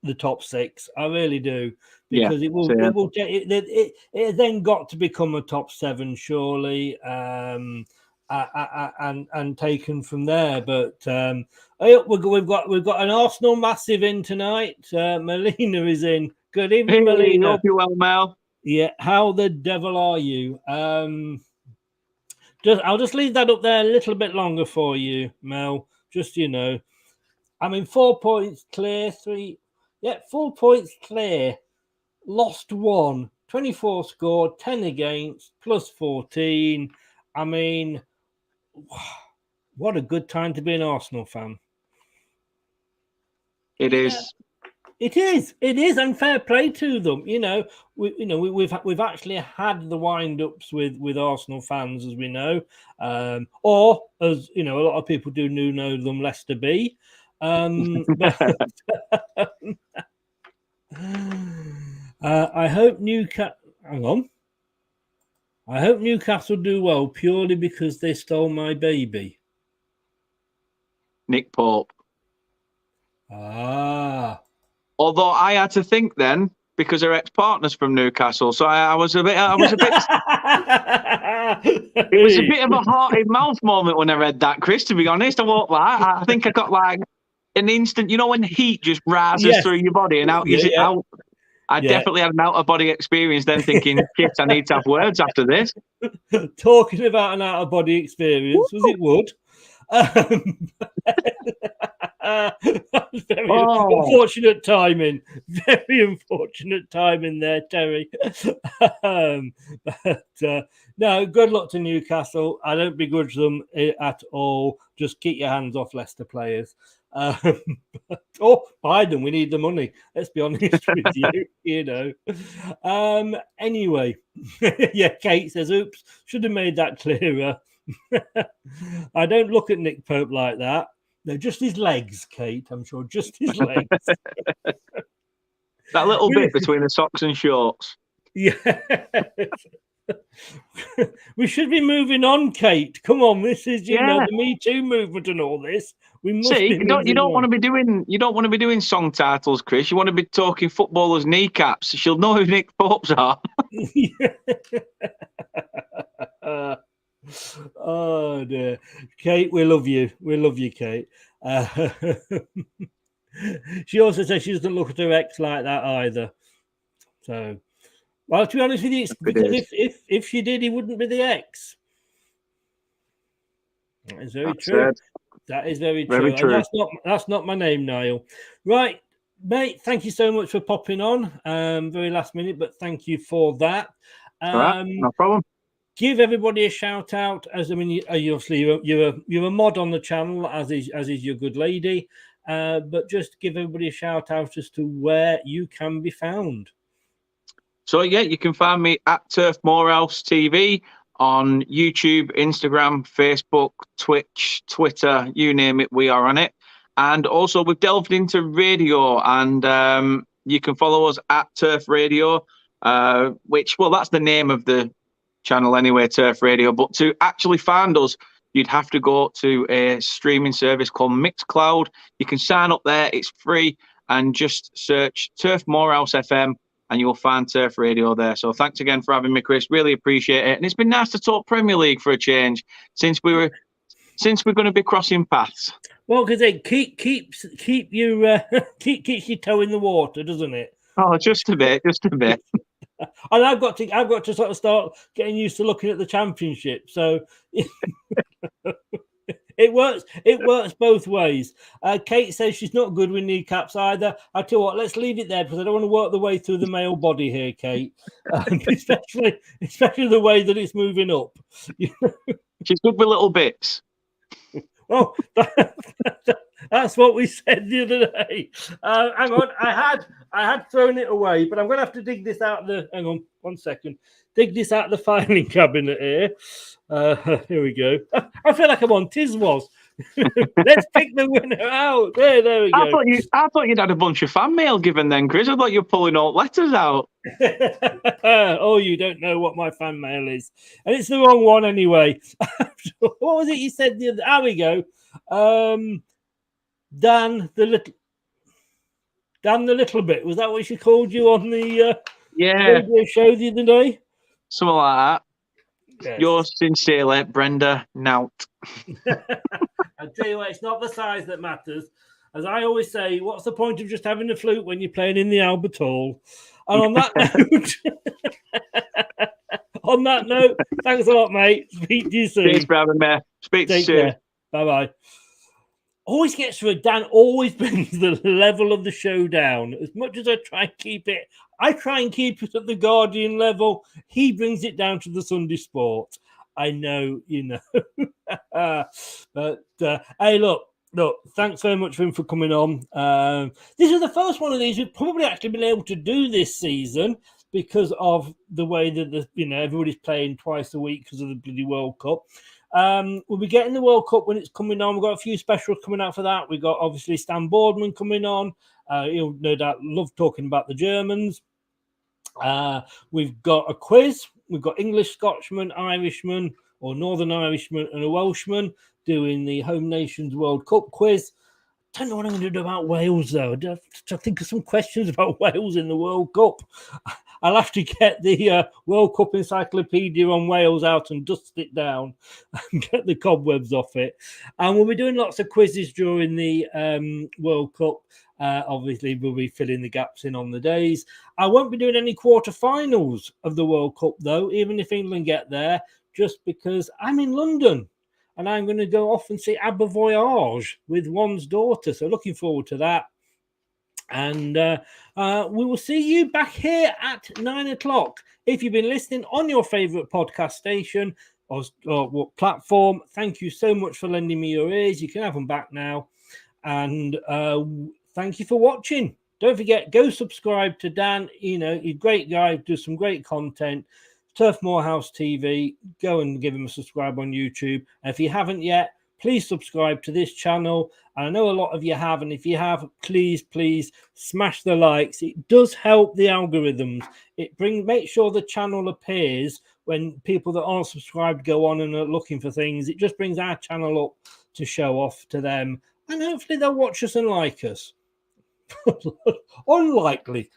the top six. I really do, because it then got to become a top seven, surely, and taken from there. But we've got an Arsenal massive in tonight. Melina is in. Good evening, Melina. Hope you're well, Mel. Yeah, how the devil are you? I'll just leave that up there a little bit longer for you, Mel. Just I mean, 4 points clear, 4 points clear. Lost 1, 24 scored, 10 against, plus 14. I mean, what a good time to be an Arsenal fan. It is. It is, and fair play to them. We've actually had the wind-ups with Arsenal fans, as we know, or as a lot of people do know them, Leicester B. I hope Newcastle do well purely because they stole my baby. Nick Pope. Although I had to think then, because her ex-partner's from Newcastle, so I was a bit. It was a bit of a hearted mouth moment when I read that, Chris. To be honest, I won't lie. I think I got like an instant. When heat just rises through your body and out. I definitely had an out-of-body experience. Then thinking, shit, I need to have words after this. Talking about an out-of-body experience, was it Wood? That was very unfortunate timing. Very unfortunate timing there, Terry. No, good luck to Newcastle. I don't begrudge them at all. Just keep your hands off Leicester players. Buy them. We need the money. Let's be honest with you. Anyway, Kate says, "Oops, should have made that clearer." I don't look at Nick Pope like that. No, just his legs, Kate. I'm sure just his legs. That little bit between the socks and shorts. Yeah. We should be moving on, Kate. Come on, this is the Me Too movement and all this. We must. See, you don't want to be doing song titles, Chris. You want to be talking footballers' kneecaps. She'll know who Nick Popes are. Oh dear, Kate, we love you. We love you, Kate. She also says she doesn't look at her ex like that either. So, well, to be honest with you, if she did, he wouldn't be the ex. That is very true. That is very true. And that's not my name, Niall. Right, mate. Thank you so much for popping on. Very last minute, but thank you for that. All right, no problem. Give everybody a shout out. You're a mod on the channel, as is your good lady. But just give everybody a shout out as to where you can be found. So, yeah, you can find me at Turf Morehouse TV on YouTube, Instagram, Facebook, Twitch, Twitter, you name it, we are on it. And also we've delved into radio, and you can follow us at Turf Radio, that's the name of the channel anyway, Turf Radio. But to actually find us, you'd have to go to a streaming service called Mixcloud. You can sign up there, it's free, and just search Turf Morehouse FM and you'll find Turf Radio there. So thanks again for having me, Chris. Really appreciate it. And it's been nice to talk Premier League for a change since we're going to be crossing paths. Well, because it keeps your toe in the water, doesn't it? Oh, just a bit. And I've got to sort of start getting used to looking at the Championship. So it works both ways. Kate says she's not good with kneecaps either. I tell you what, let's leave it there because I don't want to work the way through the male body here, Kate. Especially the way that it's moving up. She's good with little bits. Oh, that's what we said the other day. Hang on, I had thrown it away, but I'm going to have to dig this out of the. Hang on, 1 second. Dig this out of the filing cabinet here. Here we go. I feel like I'm on Tiswas. Let's pick the winner out. There we go. I thought you'd had a bunch of fan mail given then, Chris. I thought you were pulling all letters out. Oh, you don't know what my fan mail is. And it's the wrong one anyway. What was it you said the other? There we go. Dan the little bit. Was that what she called you on the radio show the other day? Something like that. Yes. Yours sincerely, Brenda Nout. I tell you what, it's not the size that matters. As I always say, what's the point of just having a flute when you're playing in the Albert Hall? And on that note, thanks a lot, mate. Speak to you soon. Cheers for having me. Speak to you soon. Bye-bye. Always gets through. Dan always brings the level of the show down. As much as I try and keep it at the Guardian level. He brings it down to the Sunday Sport. I know, you know. But hey, look, thanks very much for coming on. This is the first one of these we've probably actually been able to do this season because of the way that everybody's playing twice a week because of the bloody World Cup. We'll be getting the World Cup when it's coming on. We've got a few specials coming out for that. We've got obviously Stan Boardman coming on. He'll no doubt love talking about the Germans. We've got a quiz. We've got English, Scotchman, Irishman, or Northern Irishman, and a Welshman doing the Home Nations World Cup quiz. I don't know what I'm going to do about Wales, though. I have to think of some questions about Wales in the World Cup. I'll have to get the World Cup encyclopedia on Wales out and dust it down and get the cobwebs off it. And we'll be doing lots of quizzes during the World Cup. Obviously, we'll be filling the gaps in on the days. I won't be doing any quarterfinals of the World Cup, though, even if England get there, just because I'm in London. And I'm going to go off and see Abba Voyage with one's daughter. So looking forward to that. And we will see you back here at 9 o'clock. If you've been listening on your favourite podcast station or what platform, thank you so much for lending me your ears. You can have them back now. And thank you for watching. Don't forget, go subscribe to Dan. You know, he's a great guy, does some great content. Turf Morehouse TV, go and give him a subscribe on YouTube. And if you haven't yet, please subscribe to this channel. And I know a lot of you have, and if you have, please smash the likes. It does help the algorithms. Make sure the channel appears when people that aren't subscribed go on and are looking for things. It just brings our channel up to show off to them, and hopefully they'll watch us and like us. Unlikely.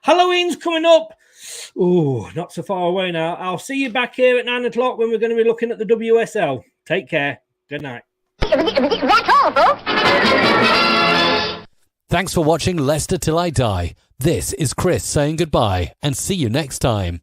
Halloween's coming up. Oh, not so far away now. I'll see you back here at 9 o'clock when we're going to be looking at the WSL. Take care. Good night. That's all, folks. Thanks for watching Leicester Till I Die. This is Chris saying goodbye and see you next time.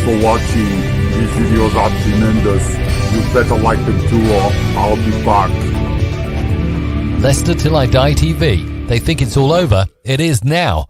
for watching. These videos are tremendous. You better like them too, or I'll be back. Leicester Till I Die TV. They think it's all over. It is now.